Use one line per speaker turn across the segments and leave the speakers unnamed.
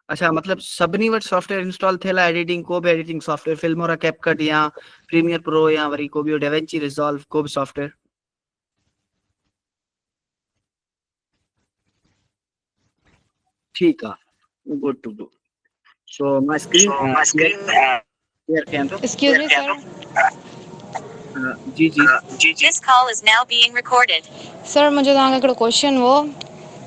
अच्छा, मतलब सभिनी वटि सॉफ्टवेयर इंस्टॉल थियल आहे एडिटिंग, को बि एडिटिंग सॉफ्टवेयर, फिल्मोरा, कैपकट या प्रीमियर प्रो या वरी को बि डेवेंची रिजॉल्व, को बि सॉफ्टवेयर? ठीकु आहे, गुड टू गो। सो मां screen
So my
clear
screen.
Clear कयां थो।
Excuse me sir.
जी जी।
This call is now being recorded.
Sir मुंहिंजो तव्हांखे हिकिड़ो क्वेश्चन हो।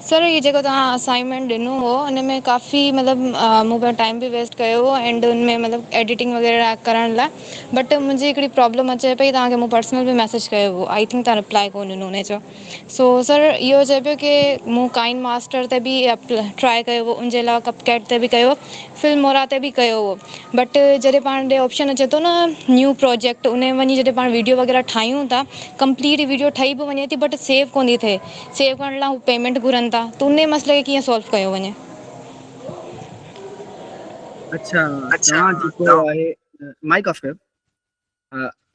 सर ये जेको तव्हां असाइनमेंट ॾिनो हो हिन में काफ़ी मतिलबु मूं पंहिंजो टाइम बि वेस्ट कयो हो एंड उनमें मतिलबु एडिटिंग वग़ैरह करण लाइ, बट मुंहिंजी हिकिड़ी प्रॉब्लम अचे पई। तव्हांखे मूं पर्सनल बि मैसेज कयो हो, आई थिंक तव्हां रिप्लाई कोन ॾिनो हुनजो। सो सर इहो चए पियो की मूं काइन मास्टर ते बि ट्राए कयो हो, उनजे अलावा कपकैट ते बि कयो, फिल्मोरा ते बि कयो हो, बट जॾहिं पाण ॾे ऑप्शन अचे थो न न्यू प्रोजेक्ट, उन में वञी जॾहिं पाण वीडियो वग़ैरह ठाहियूं था, कंप्लीट वीडियो ठही बि वञे थी बट सेव कोन थी थिए। सेव करण लाइ हू पेमेंट घुरनि था, त उन मसइले खे कीअं सॉल्व कयो वञे?
अच्छा,
अच्छा
तव्हां जेको
तो
आहे माइक ऑफ कयो।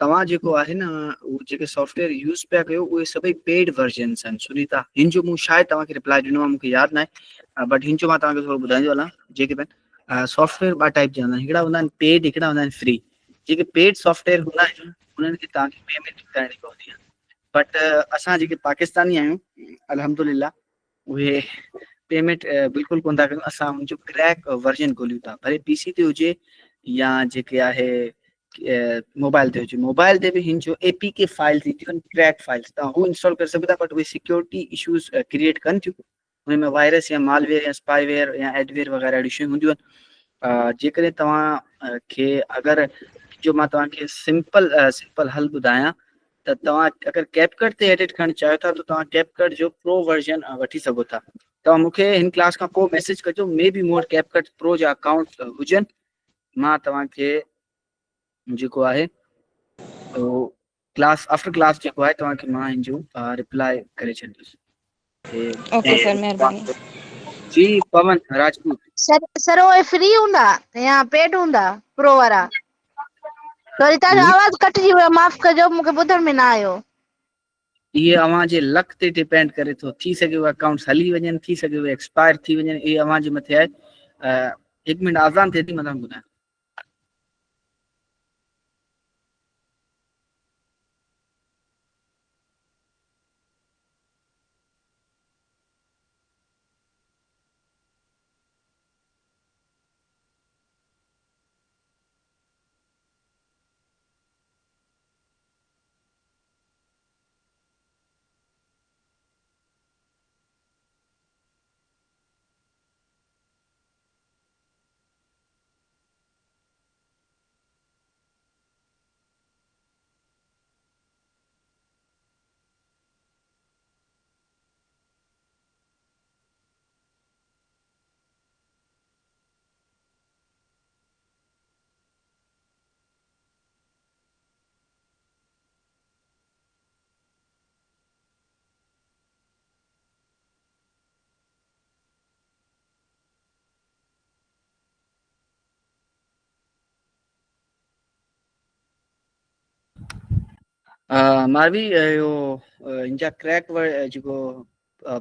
तव्हां जेको आहे न उहे जेके सॉफ्टवेयर यूज़ पिया कयो उहे सभई पेड वर्जन्स आहिनि, सुनीता। हिन जो मूं शायदि तव्हांखे रिप्लाई ॾिनो आहे, मूंखे यादि न आहे, बट हिन जो मां तव्हांखे थोरो ॿुधाईंदो हलां। जेके आहिनि सॉफ्टवेयर ॿ टाइप जा हूंदा आहिनि, हिकिड़ा हूंदा आहिनि पेड, हिकिड़ा हूंदा आहिनि फ्री। जेके पेड सॉफ्टवेयर हूंदा आहिनि उन्हनि खे तव्हांखे पेमेंट करणी पवंदी आहे, बट असां जेके पाकिस्तानी आहियूं अल्हम्दुलिल्लाह उहे पेमेंट बिल्कुलु कोन था कयूं। असां हुनजो क्रैक वर्जन ॻोल्हियूं था, भले पीसी ते हुजे या जेके आहे मोबाइल ते हुजे। मोबाइल ते बि हिन जो एपीके फाइल्स ईंदियूं आहिनि, क्रैक फाइल्स, तव्हां हू इंस्टॉल करे सघो था, बट उहे सिक्योरिटी इशूज़ क्रिएट कनि थियूं। हुनमें वायरस या मालवेयर या स्पाईवेयर या एडवेयर वग़ैरह अहिड़ी शयूं हूंदियूं आहिनि। जेकॾहिं तव्हां खे अगरि जो मां तव्हांखे सिंपल हल ॿुधायां, त तव्हां अगरि कैपकट ते एडिट करणु चाहियो था त तव्हां कैपकट जो प्रो वर्जन वठी सघो था। तव्हां मूंखे हिन क्लास खां पोइ मैसेज कजो, मे बी मूं वटि कैपकट प्रो जा अकाउंट हुजनि, मां तव्हांखे जेको आहे उहो क्लास आफ्टर क्लास जेको आहे तव्हांखे मां हिन जो रिप्लाई करे छॾींदुसि।
ओके सर, महिरबानी।
जी, पवन राजपूत।
सर वो फ्री हूंदा या पेड हूंदा प्रो वारा? सॉरी तव्हांजो आवाज़ कटिजी वियो, माफ़ कजो, मूंखे ॿुधण में न आयो।
ये अव्हां जे लक ते डिपेंड करे थी सके उहे अकाउंट्स हली वञनि, थी सके उहे एक्सपायर थी वञनि, ये अव्हां जे मथे आहे। हिकु मिनट आज़ान थिए थी, मां तव्हांखे ॿुधायां। मां बि इहो इन जा क्रैक जेको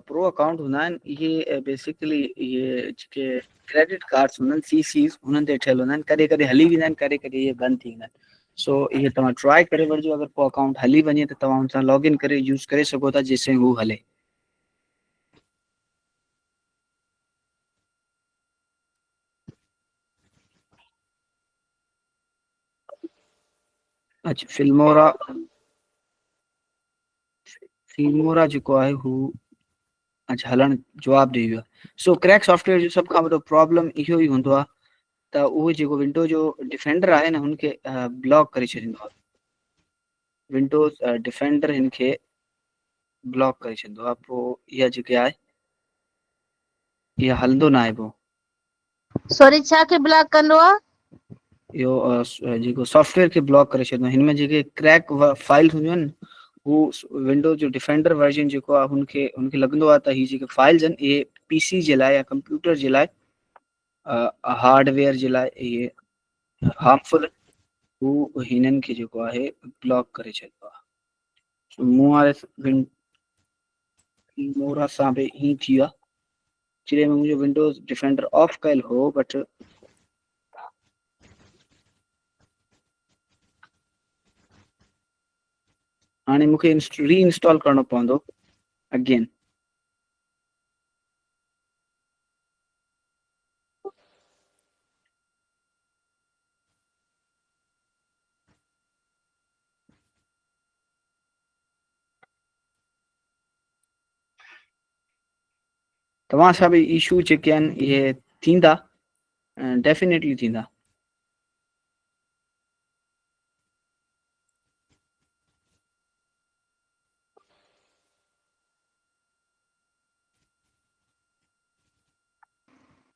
प्रो अकाउंट हूंदा आहिनि, इहे बेसिकली इहे जेके क्रेडिट कार्ड्स हूंदा आहिनि, सीसीस, हुननि ते ठहियल हूंदा आहिनि। कॾहिं कॾहिं हली वेंदा आहिनि, कॾहिं कॾहिं इहे बंदि थी वेंदा आहिनि। सो इहे तव्हां ट्राए करे वठिजो, अगरि को अकाउंट हली वञे त तव्हां हुन सां लॉगिन करे यूज़ करे सघो था जेसिताईं हू हले। अच्छा, फिल्मोरा जेको आहे हू अच्छा हलण जवाबु ॾेई वियो आहे। सो क्रैक सॉफ्टवेयर जो सभ खां वॾो प्रॉब्लम इहो ई हूंदो आहे त उहो जेको विंडो जो डिफेंडर आहे न हुनखे ब्लॉक करे छॾींदो आहे। विंडोज़ डिफेंडर हिन खे ब्लॉक करे छॾींदो आहे, पोइ इहा जेके आहे इहा हलंदो न आहे। पोइ
सॉरी छा खे ब्लॉक कंदो आहे?
इहो जेको सॉफ्टवेयर खे ब्लॉक करे छॾींदो आहे। हिन में जेके क्रैक फाइल हूंदियूं आहिनि हू विंडोज जो डिफेंडर वर्जन जेको आहे हुनखे लॻंदो आहे त हीअ जेके फाइल्स आहिनि इहे पीसी जे लाइ या कंप्यूटर जे लाइ, हार्डवेयर जे लाइ इहे हार्मफुल, हू हिननि खे जेको आहे ब्लॉक करे छॾींदो आहे। मूं वारे मोरा सां बि हीअं थी वियो आहे। एक्चुअली में मुझे विंडोज डिफेंडर ऑफ कल हो बट हाणे मूंखे रीइंस्टॉल करणो पवंदो अगेन। तव्हां सां बि इशू जेके आहिनि इहे थींदा, डेफिनेटली थींदा।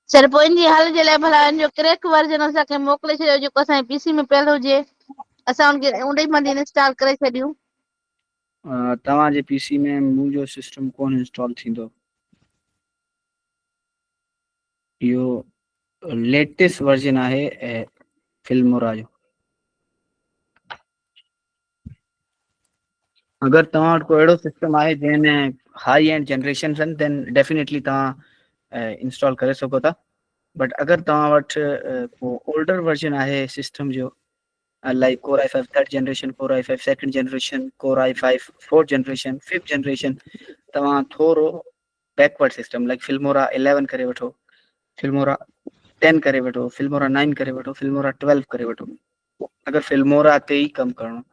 सर पोइ इन जी हल जे लाइ भला इन जो क्रैक वर्जन असांखे मोकिले छॾियो जेको असांजे पीसी में पियल हुजे, असां उनखे उन ई महिल इंस्टॉल करे छॾियूं।
तव्हांजे पीसी में मुंहिंजो सिस्टम कोन इंस्टॉल थींदो, इहो लेटेस्ट वर्जन आहे फिल्मोरा जो। अगर तव्हां वटि कोई अहिड़ो सिस्टम आहे जंहिंमें हाई एंड जनरेशन आहिनि देन डेफिनेटली तव्हां इंस्टॉल करे सघो था। बट अगर तव्हां वटि ओल्डर वर्जन आहे सिस्टम जो, like Core i5 third generation, Core i5 second generation, Core i5 fourth generation, fifth generation, तव्हां थोरो बैकवर्ड सिस्टम लाइक फिल्मोरा 11 करे वठो, फिल्मोरा 10 करे वठो, फिल्मोरा 9 करे वठो, फिल्मोरा 12 करे वठो, अगर फिल्मोरा ते ई कमु करणो।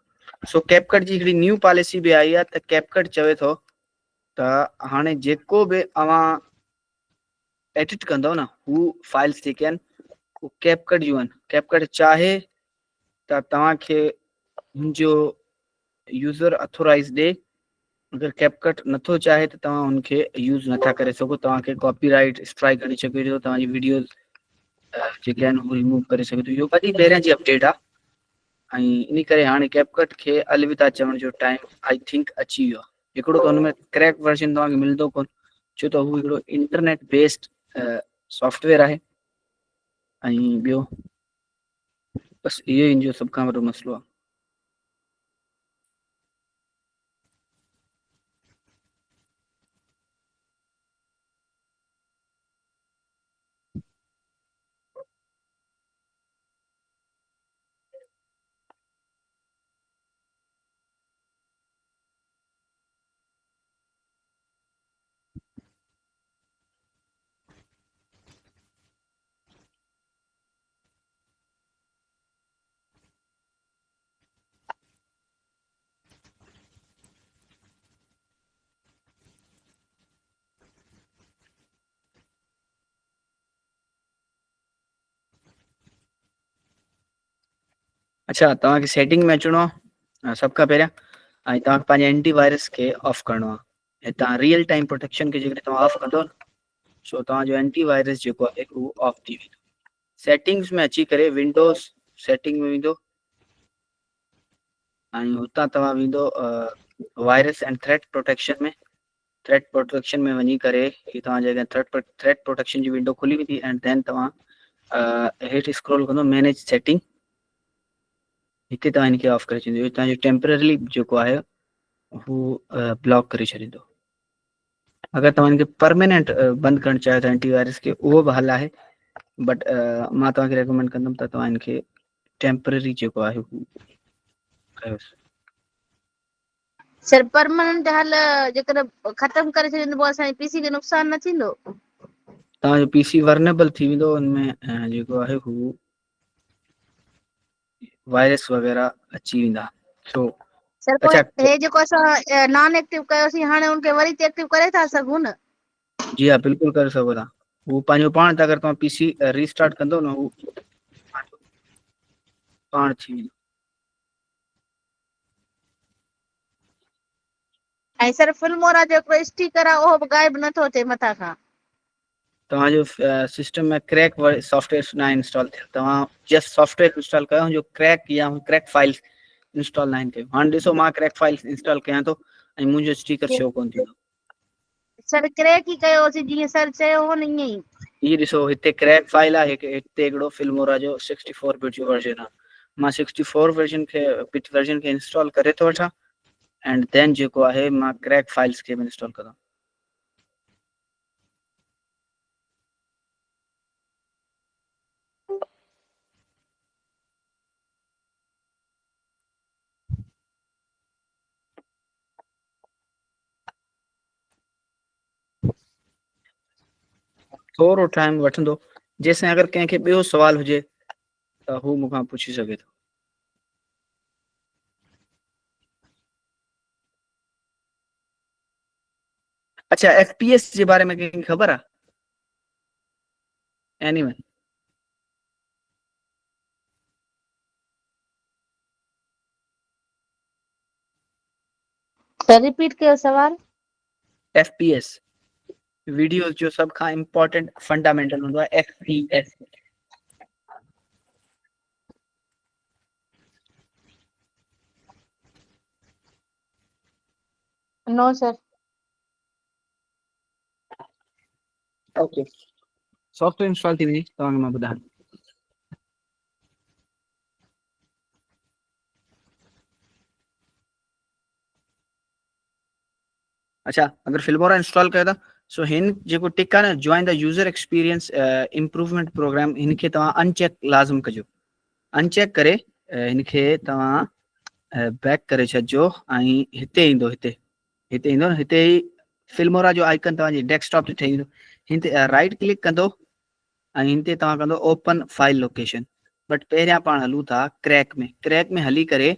सो कैपकट जी हिकिड़ी न्यू पॉलिसी बि आई आहे त कैपकट चवे थो त हाणे जेको बि अवां एडिट कंदो न हू फाइल्स जेके आहिनि हू कैपकट जूं आहिनि। कैपकट चाहे त तव्हांखे हुनजो यूज़र अथोराइज़ ॾे, अगर कैपकट नथो चाहे त तव्हां हुनखे यूज़ नथा करे सघो, तव्हांखे कॉपीराइट स्ट्राइक हणी सघे थो, तव्हांजी वीडियोज़ जेके आहिनि हू रिमूव करे सघे थो। इहो वॾी पहिरियां जी अपडेट आहे ऐं इन करे हाणे कैपकट खे अलविदा चवण जो टाइम आई थिंक अची वियो आहे। हिकिड़ो त हुनमें क्रैक वर्जन तव्हांखे मिलंदो कोन, छो त हू हिकिड़ो इंटरनेट बेस्ड सॉफ्टवेयर आहे ऐं ॿियो बस इहो इन जो सभ खां वॾो मसइलो आहे। अच्छा, तव्हांखे सेटिंग में अचिणो आहे सभ खां पहिरियां, ऐं तव्हांखे पंहिंजे एंटीवायरस खे ऑफ करिणो आहे। ऐं तव्हां रियल टाइम प्रोटेक्शन खे जेकॾहिं तव्हां ऑफ कंदो न, सो तव्हांजो एंटीवायरस जेको आहे उहो ऑफ थी वेंदो। सेटिंग्स में अची करे विंडोज़ सेटिंग में वेंदो ऐं हुतां तव्हां वेंदो वायरस एंड थ्रेट प्रोटेक्शन में। थ्रेट प्रोटेक्शन में वञी करे ही तव्हांजे अॻियां थ्रेट प्रोटेक्शन जी विंडो खुली वेंदी एंड देन तव्हां हेठि स्क्रॉल कंदो मैनेज सेटिंग, हिते तव्हां हिनखे ऑफ करे छॾींदो। तव्हांजो टेम्पररी जेको आहे हू ब्लॉक करे छॾींदो। अगरि तव्हां हिनखे परमानेंट बंदि करणु चाहियो था एंटीवायरस खे, उहो बि हल आहे, बट मां तव्हांखे रेकमेंड कंदुमि त तव्हां हिनखे टेम्पररी जेको आहे हू कयोसि।
सर परमानेंट हल जेकर खत्म करे छॾींदो पोइ असांजे पीसी खे नुक़सान न थींदो?
तव्हांजो पीसी वर्नेबल थी वेंदो, हुनमें जेको आहे हू वायरस वग़ैरह अची वेंदा। सो
सर पोइ
अच्छा,
हे जेको असां नॉन एक्टिव कयोसीं हाणे उनखे वरी ते एक्टिव करे था सघूं न?
जी हा, बिल्कुलु करे सघो था। हू पंहिंजो पाण त अगरि तव्हां पीसी रीस्टार्ट कंदो न हू पाण थी वेंदो।
ऐं सर फिल्मोरा जो हिकिड़ो स्टिकर आहे उहो बि गायब नथो थिए मथां खां।
तव्हांजो सिस्टम में क्रैक सॉफ्टवेयर न इंस्टॉल थियल, तव्हां जस्ट सॉफ्टवेयर इंस्टॉल कयो जो क्रैक या क्रैक फाइल्स इंस्टॉल न कयो। हाणे ॾिसो मां क्रैक फाइल्स इंस्टॉल कयां थो ऐं मुंहिंजो स्टिकर शो कोन थींदो।
सर क्रैक ई कयोसीं जीअं सर चयो हो न ईअं ई।
हीअ ॾिसो हिते क्रैक फाइल आहे, हिते हिकिड़ो फिल्मोरा जो 64 बिट जो वर्जन आहे। मां 64 बिट वर्जन खे इंस्टॉल करे थो वठां एंड देन जेको आहे मां क्रैक फाइल्स खे बि इंस्टॉल कंदो। थोरो टाइम वठंदो, जेसिताईं अगरि कंहिंखे ॿियो सवाल हुजे त हू मूंखां पुछी सघे थो। अच्छा, FPS जे बारे में कंहिंखे ख़बर आहे? एनीवन?
त रिपीट कयो सवाल।
FPS वीडियो जो सभ खां इम्पोर्टेंट फंडामेंटल हूंदो आहे FPS।
नो सर।
ओके, सॉफ्टवेयर इंस्टॉल थी वञे तव्हांखे मां ॿुधायां। अच्छा, अगर फिल्मोरा इंस्टॉल कयो था, सो हिन जेको टिक आहे न, join the user experience improvement programme, हिनखे तव्हां अनचेक लाज़िम कजो। अनचेक करे हिनखे तव्हां बैक करे छॾिजो ऐं हिते ईंदो, हिते ईंदो न, हिते ई फिल्मोरा जो आइकन तव्हांजे डेस्कटॉप ते ठही ईंदो। हिन ते राइट क्लिक कंदो ऐं हिन ते तव्हां कंदो ओपन फाइल लोकेशन। बट पहिरियां पाण हलूं था क्रैक में हली करे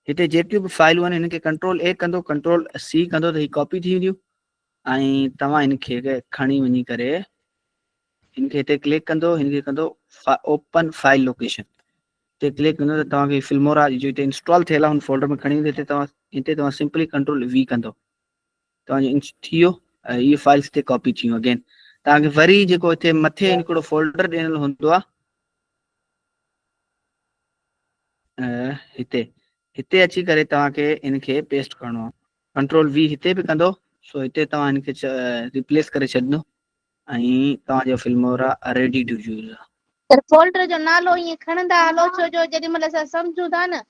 हिते जेतियूं बि फाइलूं आहिनि हिनखे कंट्रोल A कंदो, कंट्रोल C कंदो त ही कॉपी थी वेंदियूं ऐं तव्हां हिनखे खणी वञी करे हिनखे हिते क्लिक कंदो, हिनखे कंदो ओपन फाइल लोकेशन ते क्लिक कंदो त तव्हांखे फिल्मोरा जो हिते इंस्टॉल थियल आहे हुन फोल्डर में खणी वेंदो। हिते तव्हां सिंपली कंट्रोल V कंदो, तव्हांजो थी वियो, इहे फाइल्स ते कॉपी थी वियूं। अगेन तव्हांखे वरी जेको हिते मथे हिकिड़ो फोल्डर ॾिनल हूंदो आहे, हिते अची करे तव्हांखे इनखे पेस्ट करिणो आहे। कंट्रोल V हिते बि कंदो, सो हिते तव्हां हिनखे रिप्लेस करे छॾंदो ऐं तव्हांजो फिल्मोरा रेडी टू यूज़ आहे।
सर फोल्डर जो नालो ईअं खणंदा हलो, छो जो जेॾी महिल असां सम्झूं था न,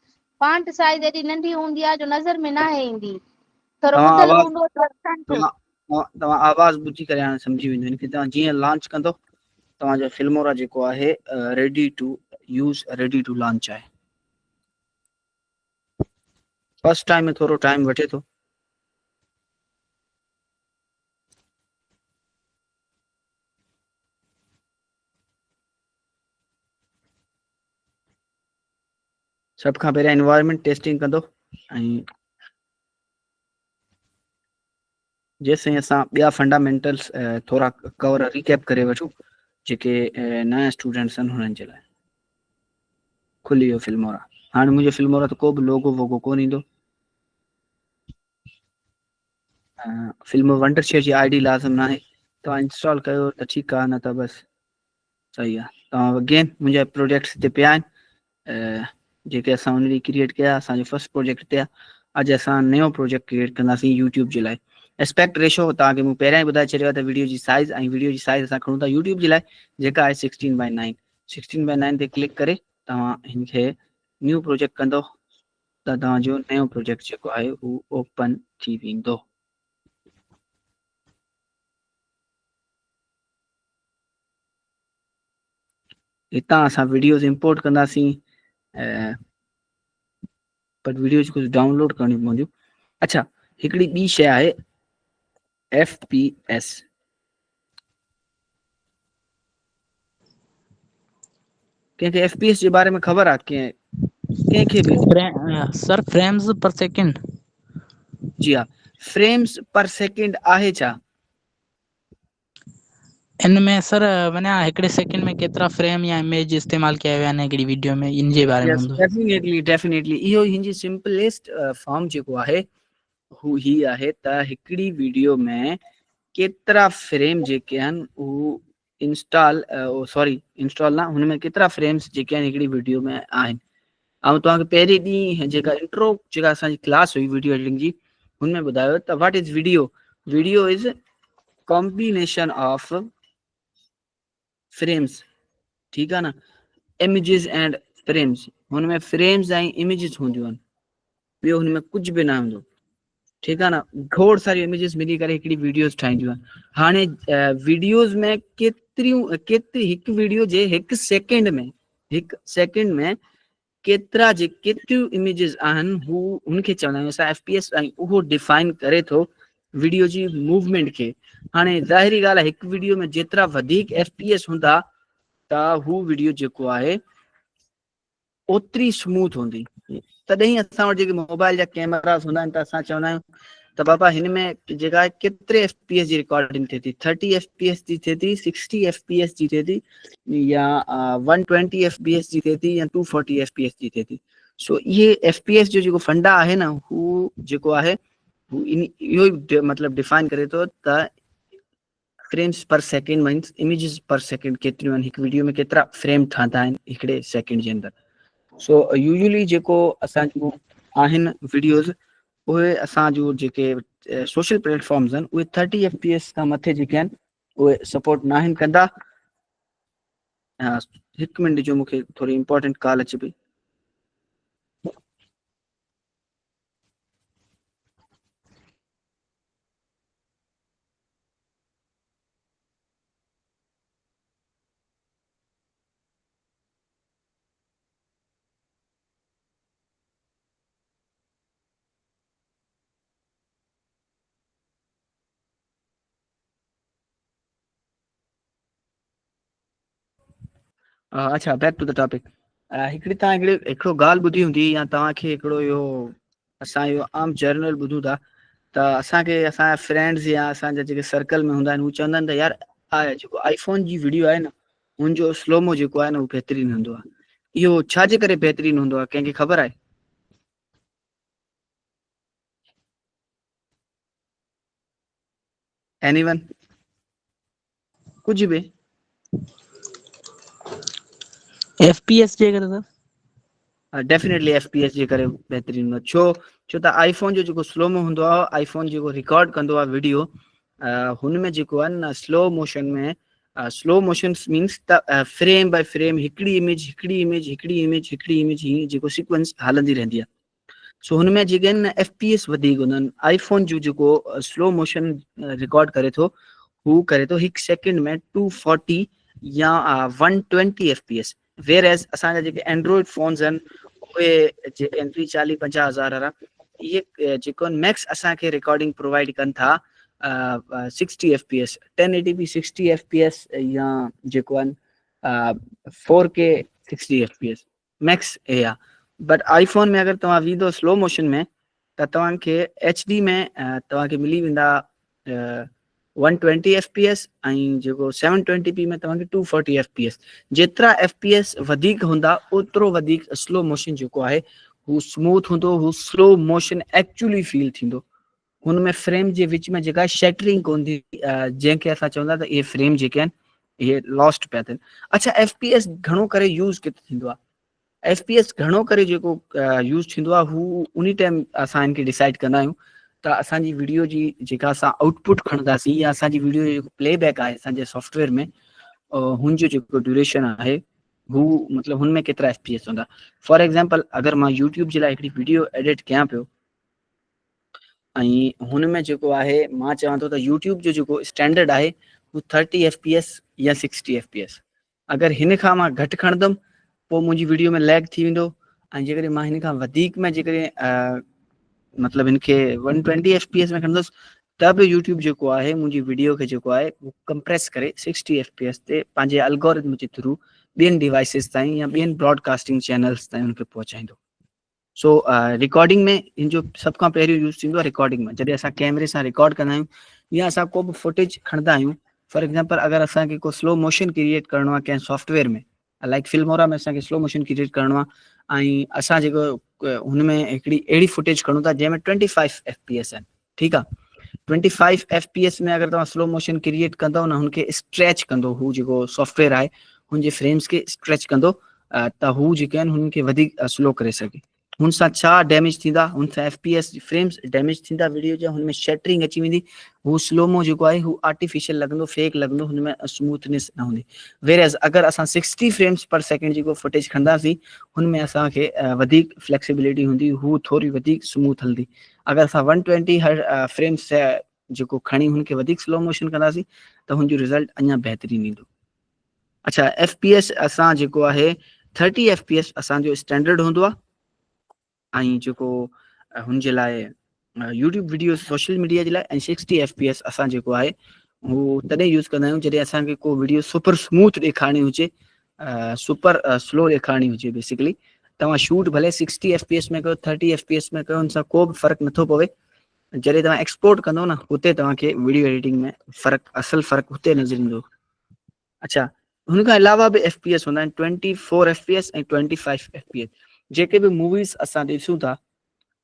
फॉन्ट साइज एॾी नंढी हूंदी आहे जो नज़र में न ईंदी, थोरो ॿुधल हूंदो त
तव्हां आवाज़ ॿुधी करे हाणे सम्झी वेंदो। हिनखे तव्हां जीअं लॉन्च कंदो, तव्हांजो फिल्मोरा जेको आहे ready to use, ready to launch आहे। फर्स्ट टाइम में थोरो टाइम वठे थो। सब खां पहिरियां एनवायरनमेंट टेस्टिंग कंदो ऐं जेसिताईं असां ॿिया फंडामेंटल्स थोरा कवर रिकैप करे वठूं जेके नया स्टूडेंट्स आहिनि हुननि जे लाइ। खुली वियो फिल्मोरा। हाणे मुंहिंजो फिल्मोरा त को बि लोगो वोगो कोन ईंदो। फिल्म वंडरशेयर जी ID लाज़िम न आहे, तव्हां इंस्टॉल कयो त ठीकु आहे, न त बसि सही आहे। तव्हां अगेन मुंहिंजा प्रोजेक्ट्स हिते पिया आहिनि जेके असां हुन ॾींहुं क्रिएट कया। असांजो फर्स्ट प्रोजेक्ट हिते आहे। अॼु असां नयो प्रोजेक्ट क्रिएट कंदासीं यूट्यूब जे लाइ। एस्पेक्ट रेशो तव्हांखे मूं पहिरियां ई ॿुधाए छॾियो आहे त वीडियो जी साइज़ असां खणूं था यूट्यूब जे लाइ, जेका आहे 16:9। 16:9 ते क्लिक करे तव्हां हिनखे न्यू प्रोजेक्ट कंदो त तव्हांजो नयो प्रोजेक्ट जेको आहे हू ओपन थी वेंदो। हितां असां वीडियोज़ इंपोर्ट कंदासीं, बट वीडियोज़ कुझु डाउनलोड करणी पवंदियूं। अच्छा, हिकिड़ी ॿी शइ आहे FPS। कंहिंखे FPS जे बारे में ख़बर आहे? कंहिंखे बि?
सर फ्रेम्स पर सेकंड।
जी हाँ, फ्रेम्स पर सेकंड आहे छा?
इनमें सर माना हिकिड़े सेकंड में केतिरा फ्रेम या इमेज इस्तेमाल कया विया आहिनि हिकिड़ी वीडियो में, इन जे बारे में हूंदो।
डेफिनेटली इहो हिनजी सिंपलेस्ट फॉर्म जेको आहे हू ही आहे त हिकिड़ी वीडियो में केतिरा फ्रेम जेके आहिनि हू इंस्टॉल न, हुनमें केतिरा फ्रेम्स जेके आहिनि हिकिड़ी वीडियो में आहिनि। ऐं तव्हांखे पहिरें ॾींहुं जेका इंट्रो जेका असांजी क्लास हुई वीडियो एडिटिंग जी, हुनमें ॿुधायो त what is video. Video is combination of frames, ठीकु आहे न, इमेजिस एंड फ्रेम्स। हुनमें फ्रेम्स ऐं इमेजिस हूंदियूं आहिनि, ॿियो हुनमें कुझु बि न हूंदो, ठीकु आहे न। खोड़ सारी इमेजिस मिली करे हिकिड़ी वीडियोस ठाहींदियूं आहिनि। हाणे वीडियोस में केतिरी हिकु वीडियो जे हिकु सेकेंड में केतिरियूं इमेजिस आहिनि, हू हुनखे चवंदा आहियूं असां FPS, ऐं उहो डिफाइन करे थो वीडियो जी मूवमेंट खे। हाणे ज़ाहिरी ॻाल्हि आहे हिकु वीडियो में जेतिरा वधीक FPS हूंदा त हू वीडियो जेको आहे ओतिरी स्मूथ हूंदी। तॾहिं असां वटि जेके मोबाइल जा कैमरास हूंदा आहिनि त असां चवंदा आहियूं त बाबा हिन में जेका आहे केतिरे FPS जी रिकॉर्डिंग थिए थी, 30 FPS जी थिए थी, 60 FPS जी थिए थी, या 120 FPS जी थिए थी, या 240 FPS जी थिए थी। सो इहे FPS जो जेको फंडा आहे न हू जेको आहे हू इहो ई मतिलबु डिफाइन करे थो त फ्रेम्स पर सेकेंड मीन्स इमेजिस पर सेकेंड केतिरियूं आहिनि, हिकु वीडियो में केतिरा फ्रेम ठहंदा आहिनि हिकिड़े सेकेंड जे अंदरि। सो यूजुअली जेको असांजो आहिनि वीडियोज़ उहे असांजो जेके सोशल प्लेटफॉर्म्स आहिनि उहे 30 FPS खां मथे जेके आहिनि उहे सपोर्ट न आहिनि कंदा। हिकु मिनट जो मूंखे थोरी इंपॉर्टेंट कॉल अचे पई। अच्छा, बैक टू द टॉपिक। हिकिड़ी तव्हां हिकिड़ो ॻाल्हि ॿुधी हूंदी या तव्हांखे हिकिड़ो इहो असां इहो आम जर्नल ॿुधूं था त असांखे असांजा फ्रेंड्स या असांजा जेके सर्कल में हूंदा आहिनि हू चवंदा आहिनि त यार जेको आईफोन जी वीडियो आहे न हुनजो स्लोमो जेको आहे न उहो बहितरीनु हूंदो आहे। इहो छाजे करे बहितरीनु हूंदो आहे, कंहिंखे ख़बर आहे? एनीवन? कुझु बि?
FPS जे करे सर।
डेफिनेटली FPS जे करे बहितरीनु हूंदो आहे। छो त आईफोन जो जेको स्लोमो हूंदो आहे, आईफोन जेको रिकॉर्ड कंदो आहे वीडियो, हुन में जेको आहे न स्लो मोशन में, स्लो मोशन मीन्स त फ्रेम बाय फ्रेम हिकिड़ी इमेज हीअं जेको सीक्वेंस हलंदी रहंदी आहे। सो हुन में जेके आहिनि न FPS वधीक हूंदा आहिनि। आईफोन जो जेको स्लो मोशन रिकॉर्ड करे थो हू करे थो हिकु सेकेंड में 240 या 120 FPS। वेर एज़ असांजा जेके एंड्रॉइड फ़ोन्स आहिनि उहे जेके आहिनि 40-50 हज़ार वारा, इहे जेको आहिनि मैक्स असांखे रिकॉर्डिंग प्रोवाइड कनि था 60 FPS 1080p 60 FPS, या जेको आहिनि 4K 60 FPS मैक्स हे आहे। बट आईफोन में अगरि तव्हां वेंदो स्लो मोशन में त तव्हांखे HD में तव्हांखे मिली वेंदा 120 FPS, ऐं जेको 720p में तव्हांखे 240 FPS। जेतिरा FPS वधीक हूंदा ओतिरो वधीक स्लो मोशन जेको आहे हू स्मूथ हूंदो, हू स्लो मोशन एक्चुअली फील थींदो। हुन में फ्रेम जे विच में जेका शैटरिंग कोन थी, जंहिंखे असां चवंदा त इहे फ्रेम जेके आहिनि इहे लॉस्ट पिया थियनि। अच्छा, FPS घणो करे यूज़ किथे थींदो आहे? FPS घणो करे जेको यूज़ थींदो आहे हू उन टाइम असां हिनखे डिसाइड कंदा आहियूं त असांजी वीडियो जी जेका असां आउटपुट खणंदासीं या असांजी वीडियो जो जेको प्लेबैक आहे असांजे सॉफ्टवेयर में, हुनजो जेको ड्यूरेशन आहे हू मतिलबु हुन में केतिरा FPS हूंदा। फॉर एग्ज़ाम्पल अगरि मां यूट्यूब जे लाइ हिकिड़ी वीडियो एडिट कयां पियो ऐं हुन में जेको आहे मां चवां थो त यूट्यूब जो जेको स्टैंडर्ड आहे हू 30 FPS या 60 FPS। अगरि हिन खां मां घटि खणंदुमि पोइ मुंहिंजी वीडियो में लैग थी वेंदो, ऐं जेकॾहिं मां हिन खां वधीक में जेकॾहिं मतिलबु हिनखे 120 FPS में खणंदुसि त बि यूट्यूब जेको आहे मुंहिंजी वीडियो खे जेको आहे उहो कंप्रेस करे 60 FPS ते पंहिंजे एल्गोरिथम जे थ्रू ॿियनि डिवाइसिस ताईं या ॿियनि ब्रॉडकास्टिंग चैनल्स ताईं हुनखे पहुचाईंदो। सो रिकॉर्डिंग में हिन जो सभ खां पहिरियों यूज़ थींदो आहे रिकॉर्डिंग में। जॾहिं असां कैमरे सां रिकॉर्ड कंदा आहियूं या असां को बि फुटेज खणंदा आहियूं, फॉर एग्ज़ाम्पल अगरि असांखे को स्लो मोशन क्रिएट करिणो आहे कंहिं सॉफ्टवेयर में, लाइक फिल्मोरा में असांखे स्लो मोशन क्रिएट करिणो आहे ऐं असां जेको हुन में हिकिड़ी अहिड़ी फुटेज खणूं था जंहिंमें 25 FPS आहिनि, ठीकु आहे। 25 FPS में अगरि तव्हां स्लो मोशन क्रिएट कंदव न, हुनखे स्ट्रेच कंदो, हू जेको सॉफ्टवेयर आहे हुनजे फ्रेम्स खे स्ट्रेच कंदो त हू जेके आहिनि हुनखे वधीक स्लो करे सघे। हुन सां छा डैमेज थींदा, हुन सां FPS फ्रेम्स डैमेज थींदा वीडियो जा, हुन में शैटरिंग अची वेंदी, हू स्लोमो जेको आहे हू आर्टिफिशियल लॻंदो, फेक लॻंदो, हुन में स्मूथनेस न हूंदी। वेरएज़ अगरि असां 60 फ्रेम्स पर सेकेंड जेको फुटेज खणंदासीं हुन में असांखे वधीक फ्लैक्सिबिलिटी हूंदी, हू थोरी वधीक स्मूथ हलंदी। अगरि असां 120 फ्रेम्स जेको खणी हुनखे वधीक स्लो मोशन कंदासीं त हुनजो रिज़ल्ट अञा बहितरीनु ईंदो। अच्छा, FPS असां जेको आहे 30 FPS असांजो स्टैंडर्ड हूंदो आहे, ऐं जेको हुनजे लाइ यूट्यूब वीडियो सोशल मीडिया जे लाइ ऐं 60 fps असां जेको आहे उहो तॾहिं यूज़ कंदा आहियूं जॾहिं असांखे को वीडियो सुपर स्मूथ ॾेखारणी हुजे, सुपर स्लो ॾेखारणी हुजे। बेसिकली तव्हां शूट भले 60 fps में कयो, 30 fps में कयो, हुन सां को बि फ़र्क़ु नथो पवे। जॾहिं तव्हां एक्सपोर्ट कंदो न, हुते तव्हांखे वीडियो एडिटिंग में फ़र्क़ु, असल फ़र्क़ु हुते नज़र ईंदो। अच्छा, हुन खां अलावा बि fps हूंदा आहिनि, 24 fps ऐं 25 fps। जेके बि मूवीज़ असां ॾिसूं था,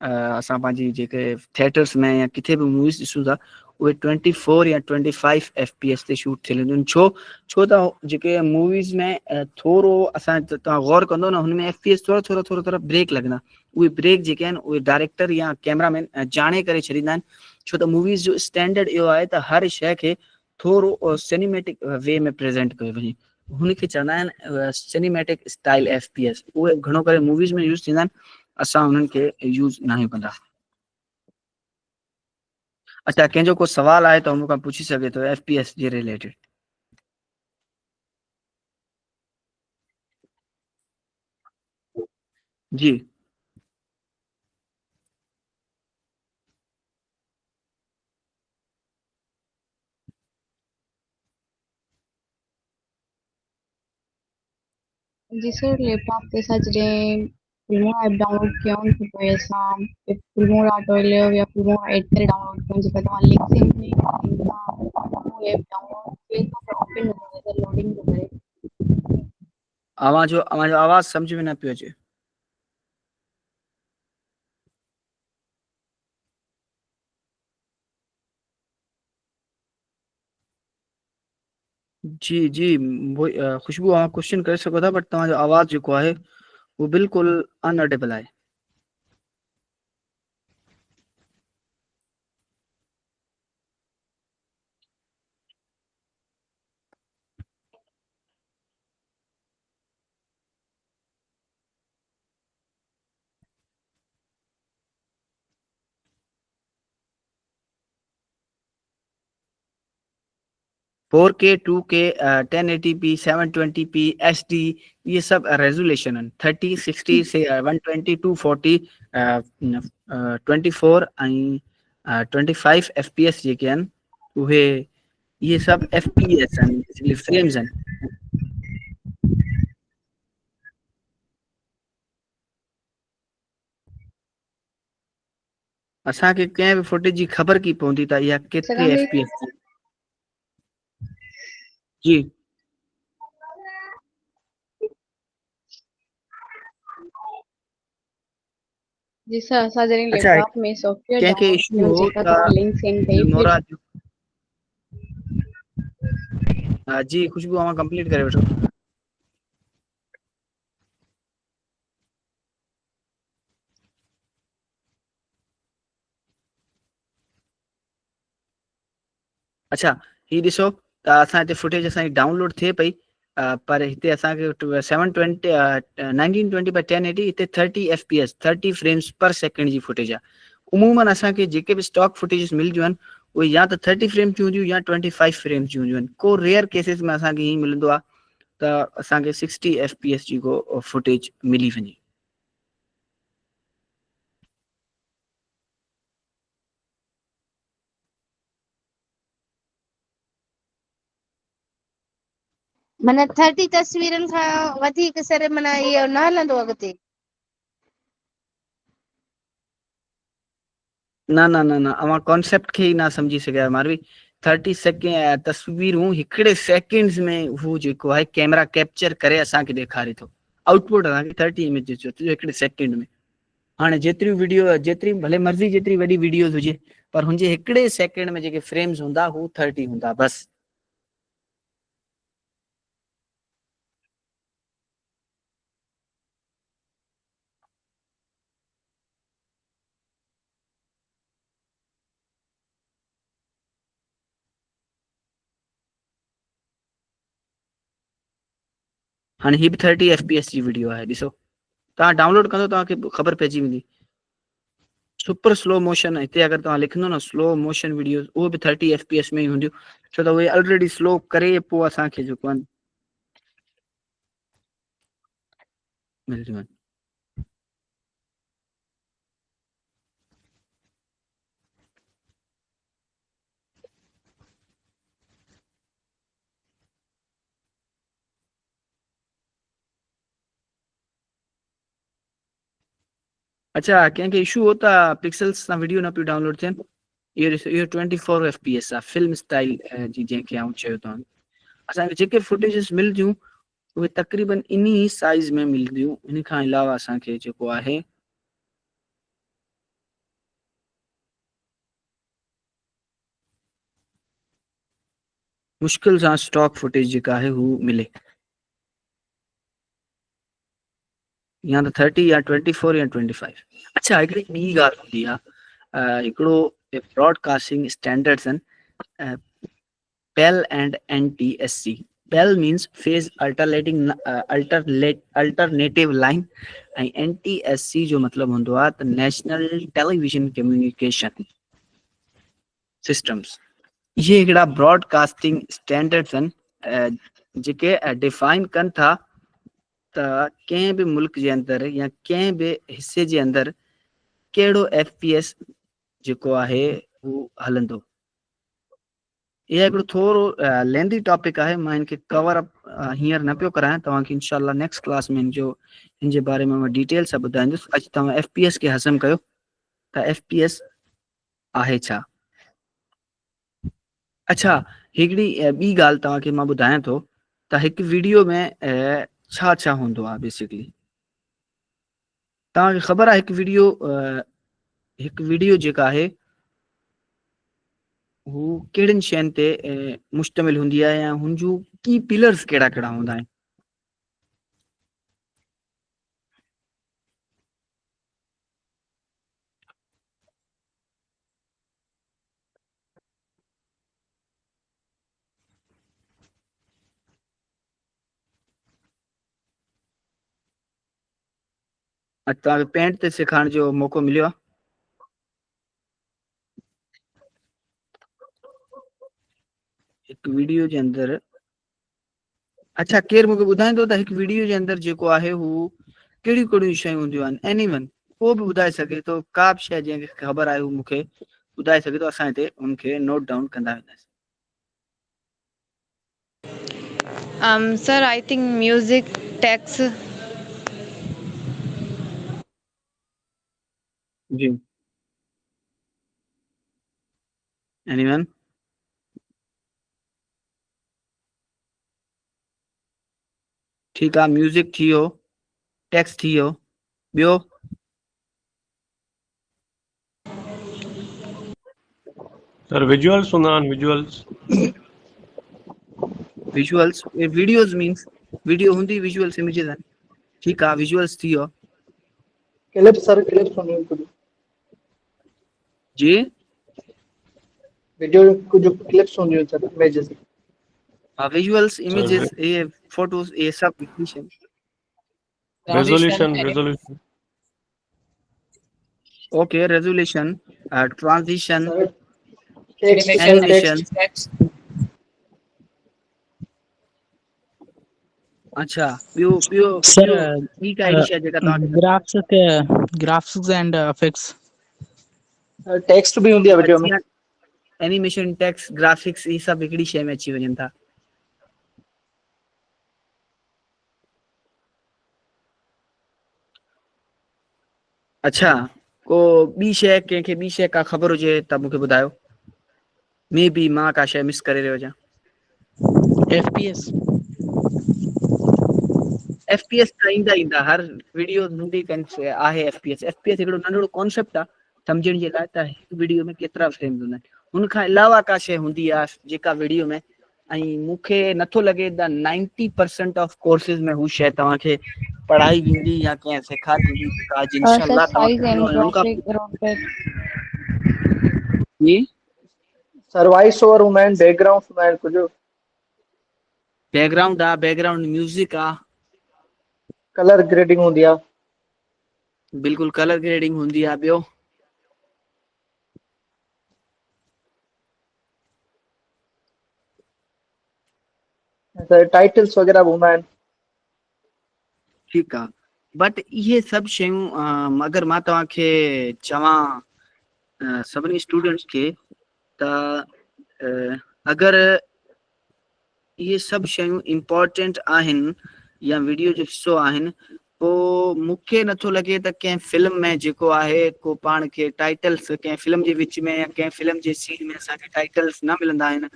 असां पंहिंजी जेके थिएटर्स में या किथे बि मूवीज़ ॾिसूं था, उहे 24 या 25 fps ते शूट थियल हूंदियूं आहिनि। छो त जेके मूवीज़ में थोरो असां तव्हां गौर कंदो न, हुन में fps थोरा ब्रेक लॻंदा। उहे ब्रेक जेके आहिनि उहे डायरेक्टर या कैमरामैन जाणे करे छॾींदा आहिनि, छो त मूवीज़ जो स्टैंडर्ड इहो आहे त हर शइ खे थोरो सिनेमेटिक वे में प्रेज़ेंट कयो वञे। हुनखे चवंदा आहिनि सिनेमेटिक स्टाइल fps। उहे घणो करे मूवीज़ में यूज़ थींदा आहिनि, असां हुननि खे यूज़ न आहियूं कंदा। अच्छा, कंहिंजो को सवाल आहे त मूंखां पुछी सघे थो fps जे रिलेटेड। जी
जी सर, लैपटॉप ते असां जॾहिं फिल्मूं ऐप डाउनलोड कयूं त पोइ असां फिल्मूं ॻोल्हियो या फिल्मूं एड करे डाउनलोड कयूं, जेका तव्हां लिंक सेंड कई उहो ऐप डाउनलोड थिए थो पर ओपन नथो थिए त लोडिंग थो करे।
अवांजो आवाज़ सम्झ में न पियो अचे। जी जी, खुशबू अवां क्वेश्चन करे सघो था, बट तव्हांजो आवाज़ जेको आहे उहो बिल्कुलु अनऑडिबल आहे। 4K 2K 1080p 720p HD, ये सब रेजोल्यूशन आहिनि। 30 60 से 120 240 24 ऐं 25 fps जेके आहिनि उहे, इहे सभु fps आहिनि, फ्रेम्स आहिनि। असांखे कंहिं बि फुटेज जी ख़बर की पवंदी त इहा केतिरे
सघंदी
fps जी।
जी सर, असां जॾहिं
अच्छा,
लैपटॉप में सॉफ्टवेयर
कंहिंखे
डाउनलोड
इशू
कयूं,
हो
जेका
त
तव्हां लिंक सेंड कई फिर
नोरा जी, खुशबू अवां कंप्लीट करे वठो। अच्छा, ही ॾिसो त असां हिते फुटेज असांजी डाउनलोड थिए पई, पर हिते असांखे 720 1920 x 1080 हिते 30 fps 30 फ्रेम्स पर सेकेंड जी फुटेज आहे। उमूमन असांखे जेके बि स्टॉक फुटेजिस मिलंदियूं आहिनि उहे या त 30 फ्रेम जूं हूंदियूं या 25 फ्रेम जूं हूंदियूं आहिनि। को रेयर केसिस में असांखे हीअं मिलंदो आहे त असांखे 60 fps जी को फुटेज मिली वञे।
माना 30 तस्वीरनि खां वधीक सर माना इहो न हलंदो अॻिते।
न न न न, अवां कॉन्सेप्ट खे ई न सम्झी सघिया मारवी। 30 सेकेंड तस्वीरूं हिकिड़े सेकेंड्स में हू जेको आहे कैमरा कैप्चर करे असांखे ॾेखारे थो। आउटपुट असांखे 30 इमेज जो हिकिड़े सेकेंड में। हाणे जेतिरियूं वीडियो, जेतिरी भले मर्ज़ी जेतिरी वॾी वीडियोस हुजे, पर हुनजे हिकिड़े सेकेंड में जेके फ्रेम्स हूंदा हू 30 हूंदा बस। हाणे ही बि 30 fps जी वीडियो आहे, ॾिसो तव्हां डाउनलोड कंदो तव्हांखे ख़बर पइजी वेंदी। सुपर स्लो मोशन, हिते अगरि तव्हां लिखंदो न स्लो मोशन वीडियो, उहो बि 30 fps में ई हूंदियूं, छो त उहे ऑलरेडी स्लो करे पोइ असांखे जेको आहे मिलंदियूं आहिनि। अच्छा कंहिंखे इशू हो त पिक्सल्स सां वीडियो न पियो डाउनलोड थियनि? इहो 24 FPS आहे, फिल्म स्टाइल जी जंहिंखे आउं चयो तव्हां। असांखे जेके फुटेजिस मिलंदियूं उहे तक़रीबन इन ई साइज़ में मिलंदियूं। इन खां अलावा असांखे जेको आहे मुश्किल सां स्टॉक फुटेज जेका आहे हू मिले, या त 30 या 24 या 25। अच्छा हिकिड़ी ॿी ॻाल्हि हूंदी आहे, हिकिड़ो ब्रॉडकास्टिंग स्टैंडर्ड्स आहिनि, PAL and NTSC। PAL means phase alternative line, ऐं NTSC जो मतिलबु हूंदो आहे त नेशनल टेलीविजन कम्युनिकेशन सिस्टम्स। ये हिकिड़ा ब्रॉडकास्टिंग स्टैंडर्ड्स आहिनि जेके डिफाइन कनि था त कंहिं बि मुल्क जे अंदरि या कंहिं बि हिसे जे अंदरि कहिड़ो FPS जेको आहे हू हलंदो। इहा हिकिड़ो थोरो लेंदी टॉपिक आहे, मां हिनखे कवर अप हींअर न पियो करायां, तव्हांखे इंशाल्लाह नेक्स्ट क्लास में हिन जे बारे में मां डिटेल सां ॿुधाईंदुसि। अॼु तव्हां FPS खे हज़म कयो त FPS आहे छा। अच्छा हिकिड़ी ॿी ॻाल्हि तव्हांखे मां ॿुधायां थो त हिकु वीडियो में छा छा हूंदो आहे। बेसिकली तव्हांखे ख़बर आहे हिकु वीडियो जेका आहे हू कहिड़ियुनि शयुनि ते मुश्तमिल हूंदी आहे, या हुन जूं की पिलर्स कहिड़ा कहिड़ा हूंदा आहिनि? अॼु तव्हांखे पेंट ते सेखारण जो मौक़ो मिलियो आहे। हिकु वीडियो जे अंदरि, अच्छा केरु मूंखे ॿुधाईंदो त हिकु वीडियो जे अंदरि जेको आहे हू कहिड़ियूं कहिड़ियूं शयूं हूंदियूं आहिनि? एनीवन को बि ॿुधाए सघे थो, का बि शइ जंहिंखे ख़बर आहे हू मूंखे ॿुधाए सघे थो, असां हिते उनखे नोट डाउन कंदा वेंदासीं।
Sir I think music tax.
जी एनीवन? ठीकु आहे, म्यूज़िक थी वियो, टैक्स थी वियो, ॿियो?
सर विजुअल्स हूंदा आहिनि,
विजुअल्स, वीडियोस मीन्स वीडियो हूंदी, विजुअल्स इमेजेस आहिनि। ठीकु आहे, विजुअल्स थी वियो।
क्लिप्स सर, क्लिप्स हूंदियूं कुझु
जी
वीडियो, कुझु क्लिप्स हूंदियूं सर, इमेजेस।
हाँ विजुअल्स,
सर
इमेजेस, ये फोटोज, ये सब visual.
Resolution
okay, resolution, transition,
sir text sir,
animation.
Text
अच्छा ॿियो ॿियो
सर
ॿियो ॿी का अहिड़ी शइ जेका तव्हांखे
ग्राफिक्स एंड इफेक्ट्स।
टेक्स्ट बि हूंदी आहे वीडियो में।
एनिमेशन, टेक्स्ट, ग्राफिक्स, ये सब हिकिड़ी शइ में अची वञनि था। अच्छा को ॿी शइ, कंहिंखे ॿी शइ का ख़बर हुजे त मूंखे ॿुधायो। मे बी मां का शइ मिस करे रहियो हुजां। FPS त ईंदा ईंदा हर वीडियो नंढी आहे। FPS हिकिड़ो नंढिड़ो कॉन्सेप्ट आहे सम्झण जे लाइ, त हिकु वीडियो में केतिरा फ्रेम्स हूंदा आहिनि। हुन खां अलावा का शइ हूंदी आहे जेका वीडियो में, ऐं मूंखे नथो लॻे त 90% ऑफ कोर्सिस में हू शइ तव्हांखे पढ़ाई वेंदी या कंहिं सेखारींदी। आज
सर
इंशाल्लाह
साइज
तव्हांखे
एंड
हुन खां
रोटेट।
सर वॉइस ओवर हूंदा आहिनि, बैकग्राउंड हूंदा आहिनि कुझु।
बैकग्राउंड आहे, बैकग्राउंड म्यूज़िक आहे,
कलर ग्रेडिंग हूंदी आहे।
बिल्कुलु कलर ग्रेडिंग हूंदी आहे। ॿियो?
सर टाइटल्स वग़ैरह बि हूंदा आहिनि।
ठीकु आहे, बट इहे सभु शयूं अगरि मां तव्हांखे चवां सभिनी स्टूडेंट्स खे त अगरि इहे सभु शयूं इम्पोर्टेंट आहिनि या वीडियो जो हिसो आहिनि, जेको मूंखे नथो लॻे त कंहिं फिल्म में जेको आहे को पाण खे टाइटल्स कंहिं फिल्म जे विच में या कंहिं फिल्म जे सीन में असांखे टाइटल्स न मिलंदा आहिनि।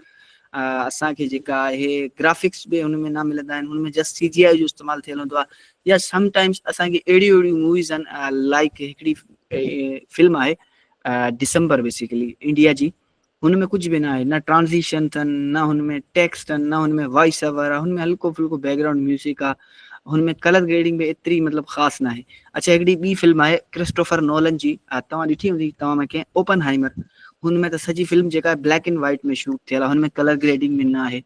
असांखे जेका आहे ग्राफिक्स बि हुन में न मिलंदा आहिनि, हुन में जस्ट CGI जो इस्तेमालु थियल हूंदो आहे। या समटाइम्स असांखे अहिड़ियूं अहिड़ियूं मूवीज़ आहिनि लाइक हिकिड़ी फिल्म आहे दिसंबर बेसिकली इंडिया जी, हुन में कुझु बि न आहे, न ट्रांज़िशन अथनि, न हुन में टेक्स्ट अथनि, न हुन में वॉइस ओवर आहे, हुन में हल्को फुल्को बैकग्राउंड म्यूज़िक आहे, हुन में कलर ग्रेडिंग बि एतिरी मतिलबु ख़ासि न आहे। अच्छा हिकिड़ी ॿी फिल्म आहे क्रिस्टोफर नोलन जी, तव्हां ॾिठी हूंदी तव्हां में कंहिं ओपनहाइमर, हुन में त सॼी फिल्म जेका आहे ब्लैक एंड वाइट में शूट थियल आहे, हुन में कलर ग्रेडिंग में न आहे।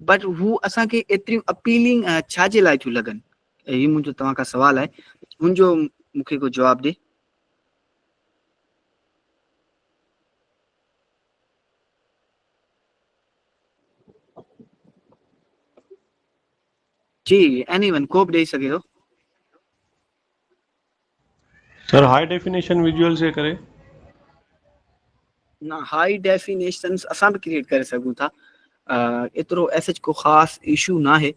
बट हू असांखे एतिरियूं अपीलिंग छाजे लाइ थियूं लॻनि, हीउ मुंहिंजो तव्हां खां सुवालु आहे, हुनजो मूंखे को जवाबु ॾे। जी एनीवन को बि ॾेई सघे थो।
सर हाई डेफिनेशन विजुअल से करे
न हाई डेफिनेशन असां बि क्रिएट करे सघूं था, एतिरो एसच को ख़ासि इशू न आहे।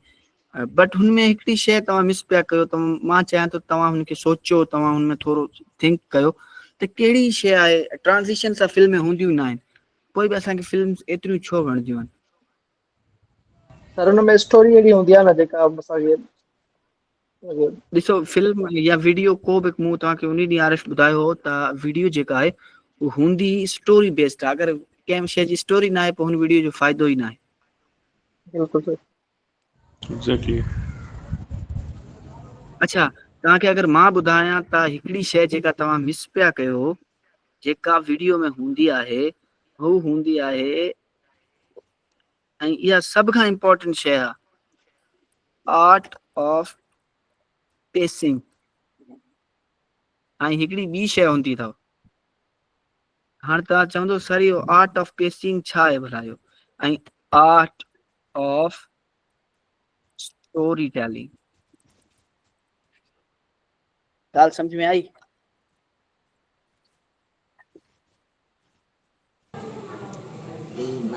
बट हुनमें हिकिड़ी शइ तव्हां मिस पिया कयो, मां चाहियां थो तव्हां हुनखे सोचो, तव्हां हुनमें थोरो थिंक कयो त कहिड़ी शइ आहे ट्रांज़िशन सां फिल्म हूंदियूं न आहिनि, पोइ बि असांखे फिल्म एतिरियूं छो वणंदियूं आहिनि।
सर हुन में स्टोरी अहिड़ी हूंदी आहे न जेका असांखे
ॾिसो फिल्म या वीडियो को बि, मूं तव्हांखे उन ॾींहुं आरिफ ॿुधायो हो त वीडियो जेका आहे उहो हूंदी स्टोरी बेस्ड आहे। अगरि कंहिं शइ जी स्टोरी न आहे पोइ हुन वीडियो जो फ़ाइदो ई न आहे।
बिल्कुलु सर।
एग्जैक्टली।
अच्छा तव्हांखे अगरि मां ॿुधायां त हिकिड़ी शइ जेका तव्हां मिस पिया कयो, जेका वीडियो में हूंदी आहे, हू हूंदी आहे, ऐं इहा सभ खां इम्पोर्टेंट शइ आहे, आर्ट ऑफ पेसिंग। ऐं हिकिड़ी ॿी शइ हूंदी अथव, हाणे तव्हां चवंदो सर इहो आर्ट ऑफ पेसिंग छा आहे भला इहो, ऐं आर्ट ऑफ स्टोरी टेलिंग। ॻाल्हि सम्झ में आई?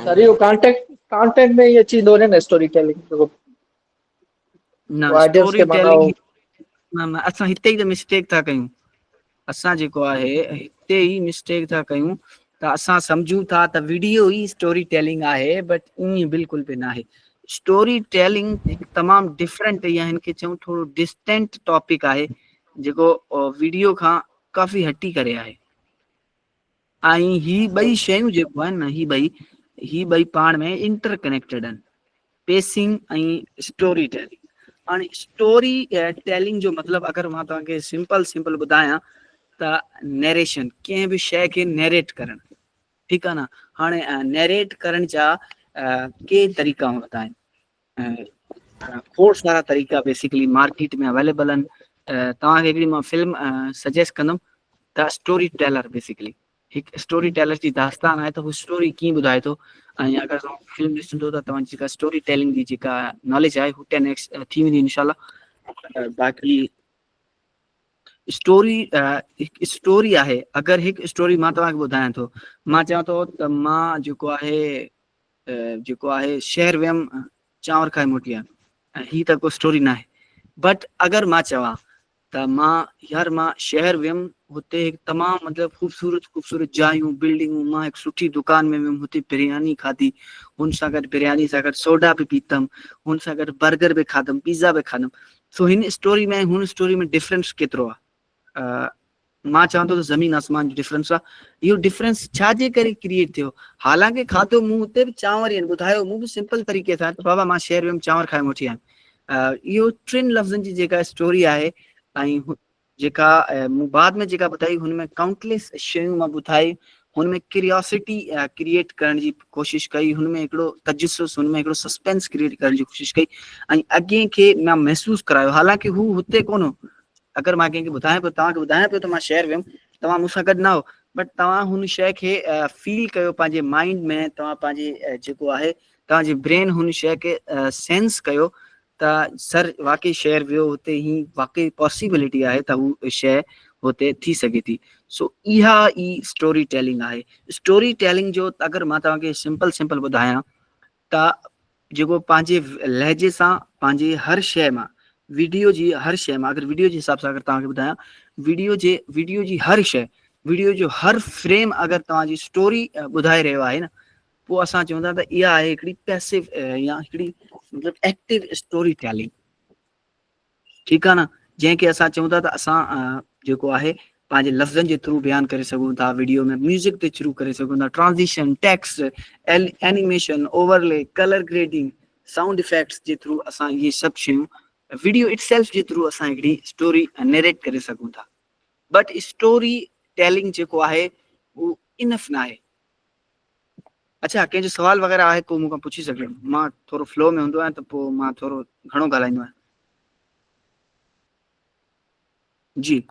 सर इहो कॉन्टेंट में ही अची ईंदो न स्टोरी टेलिंग,
न
ऑडियंस
स्टोरी
खे माना
टेलिंग न असां हिते ई त मिस्टेक था कयूं। असां जेको आहे हिते ई मिस्टेक था कयूं त असां सम्झूं था त वीडियो ई स्टोरी टेलिंग आहे, बट ईअं बिल्कुलु बि न आहे। स्टोरी टेलिंग हिकु तमामु डिफरेंट या हिनखे चऊं थोरो डिस्टेंट टॉपिक आहे, जेको वीडियो खां काफ़ी हटी करे आहे। ऐं ही ॿई शयूं जेको आहिनि न, ही ॿई पाण में इंटरकनेक्टेड आहिनि, पेसिंग ऐं स्टोरी टेलिंग। हाणे स्टोरी टेलिंग जो मतिलबु अगरि मां तव्हांखे सिंपल ॿुधायां त नरेशन, कंहिं बि शइ खे नैरेट करणु, ठीकु आहे न। हाणे नैरेट करण जा के तरीक़ा हूंदा आहिनि, खोड़ सारा तरीक़ा बेसिकली मार्केट में अवेलेबल आहिनि। तव्हांखे हिकिड़ी मां फिल्म सजेस्ट कंदुमि द स्टोरी टेलर। बेसिकली हिकु स्टोरी टेलर जी दास्तान आहे त हू स्टोरी कीअं ॿुधाए थो, ऐं अगरि तव्हां फिल्म ॾिसंदो त तव्हांजी जेका स्टोरी टेलिंग जी जेका नॉलेज आहे हू 10x थी वेंदी इंशाल्लाह। बाक़ी स्टोरी आहे, अगरि हिकु स्टोरी मां तव्हांखे ॿुधायां थो, मां चवां थो त मां जेको आहे शहर वियमि चांवर खाए मोटी आयुमि, ऐं हीअ त को स्टोरी न आहे। बट अगरि मां चवां त मां शहर वियमि, हुते हिकु तमामु मतिलबु ख़ूबसूरत जायूं, बिल्डिंगूं, मां हिकु सुठी दुकान में वियुमि, हुते बिरयानी खाधी, हुन सां गॾु बिरयानी सां गॾु सोडा बि पीतमि, हुन सां गॾु बर्गर बि खाधमि, पिज़्ज़ा बि खाधमि। सो हिन स्टोरी में हुन स्टोरी में डिफरेंस केतिरो आहे? मां चवां थो त ज़मीन आसमान जो डिफरेंस आहे। इहो डिफरेंस छाजे करे क्रिएट थियो? हालांकि खाधो मूं हुते बि चांवर ई आहिनि, ॿुधायो मूं बि सिंपल तरीक़े सां त बाबा मां शहर वियुमि चांवर खाए मोटी आयुमि। इहो 3 लफ़्ज़नि जी जेका स्टोरी आहे, ऐं जेका मूं बाद में जेका ॿुधाई हुनमें काउंटलेस शयूं मां ॿुधाई, हुनमें क्यूरियोसिटी क्रिएट करण जी कोशिशि कई, हुनमें हिकिड़ो तजसुस, हुनमें हिकिड़ो सस्पेंस क्रिएट करण जी कोशिशि कई, ऐं अॻे खे मां महसूसु करायो। हालांकि हू हुते कोन हो। अगरि मां कंहिंखे ॿुधायां पियो, तव्हांखे ॿुधायां पियो त मां शहर वियुमि, तव्हां मूंसां गॾु न हो, बट तव्हां हुन शइ खे फील कयो पंहिंजे माइंड में, तव्हां पंहिंजे जेको आहे तव्हांजे ब्रेन हुन शइ खे सेंस कयो त सर वाकई शहर वियो, हुते ही वाकई पॉसिबिलिटी आहे त हू शइ हुते थी सघे थी। सो इहा ई स्टोरी टेलिंग आहे। स्टोरी टेलिंग जो अगरि मां तव्हांखे सिंपल ॿुधायां त जेको पंहिंजे लहजे सां पंहिंजे हर शइ मां वीडियो जी हर शइ मां अगरि वीडियो जे हिसाब सां अगरि तव्हांखे ॿुधायां, वीडियो जी हर शइ, वीडियो जो हर फ्रेम अगरि तव्हांजी स्टोरी ॿुधाए रहियो आहे न, पोइ असां चवंदा त इहा आहे हिकिड़ी पैसिव या हिकिड़ी मतिलबु एक्टिव स्टोरी टेलिंग। ठीकु आहे न, जंहिंखे असां चऊं था त असां जेको आहे पंहिंजे लफ़्ज़नि जे थ्रू बयानु करे सघूं था, वीडियो में म्यूज़िक जे थ्रू करे सघूं था, transition, text, animation, overlay, colour grading, sound effects जे थ्रू असां इहे सभु शयूं वीडियो इटसेल्फ जे थ्रू असां हिकिड़ी स्टोरी नरेट करे सघूं था। बट स्टोरी टेलिंग जेको आहे उहो इनफ न आहे। अच्छा, कंहिंजो सवाल वग़ैरह आहे को मूंखां पुछी सघे? मां थोरो फ्लो में हूंदो आहियां त पोइ मां थोरो घणो ॻाल्हाईंदो आहियां। जी,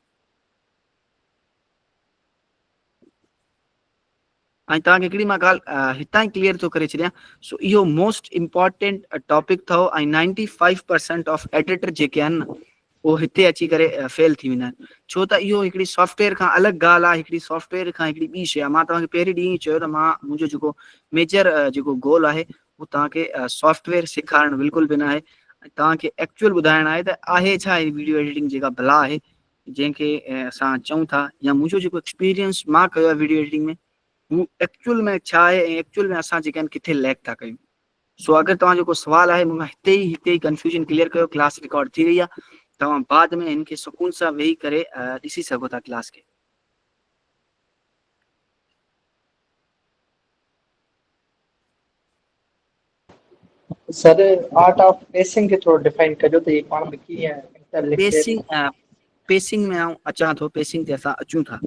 ऐं तव्हांखे हिकिड़ी मां ॻाल्हि हितां ई क्लियर थो करे छॾियां। सो इहो मोस्ट इम्पॉर्टेंट टॉपिक अथव ऐं 95% ऑफ एडिटर जेके आहिनि न उहो हिते अची करे फेल थी वेंदा आहिनि। छो त इहो हिकिड़ी सॉफ्टवेयर खां अलॻि ॻाल्हि आहे, हिकिड़ी सॉफ्टवेयर खां हिकिड़ी ॿी शइ आहे। मां तव्हांखे पहिरीं ॾींहुं ई चयो त मुंहिंजो जेको मेजर जेको गोल आहे उहो तव्हांखे सॉफ्टवेयर सेखारणु बिल्कुलु बि न आहे। तव्हांखे एक्चुअल ॿुधाइणु आहे त आहे छा वीडियो एडिटिंग जेका भला आहे, जंहिंखे असां चऊं था, या मुंहिंजो जेको एक्सपीरियंस मां कयो आहे वीडियो एडिटिंग में, हू एक्चुअल में छा आहे ऐं एक्चुअल में असां जेके आहिनि किथे लैक था कयूं। सो अगरि तव्हांजो को सुवाल आहे मूंखां हिते ई कंफ्यूजन क्लियर कयो। क्लास रिकॉर्ड थी रही आहे, तव्हां बाद में हिनखे सुकून सां वेही करे ॾिसी सघो था क्लास खे।
सर आर्ट ऑफ पेसिंग खे थोरो डिफाइन कजो त ये पाण में कीअं लिखिजे।
पेसिंग में आऊं अचां थो, पेसिंग ते असां अचूं था,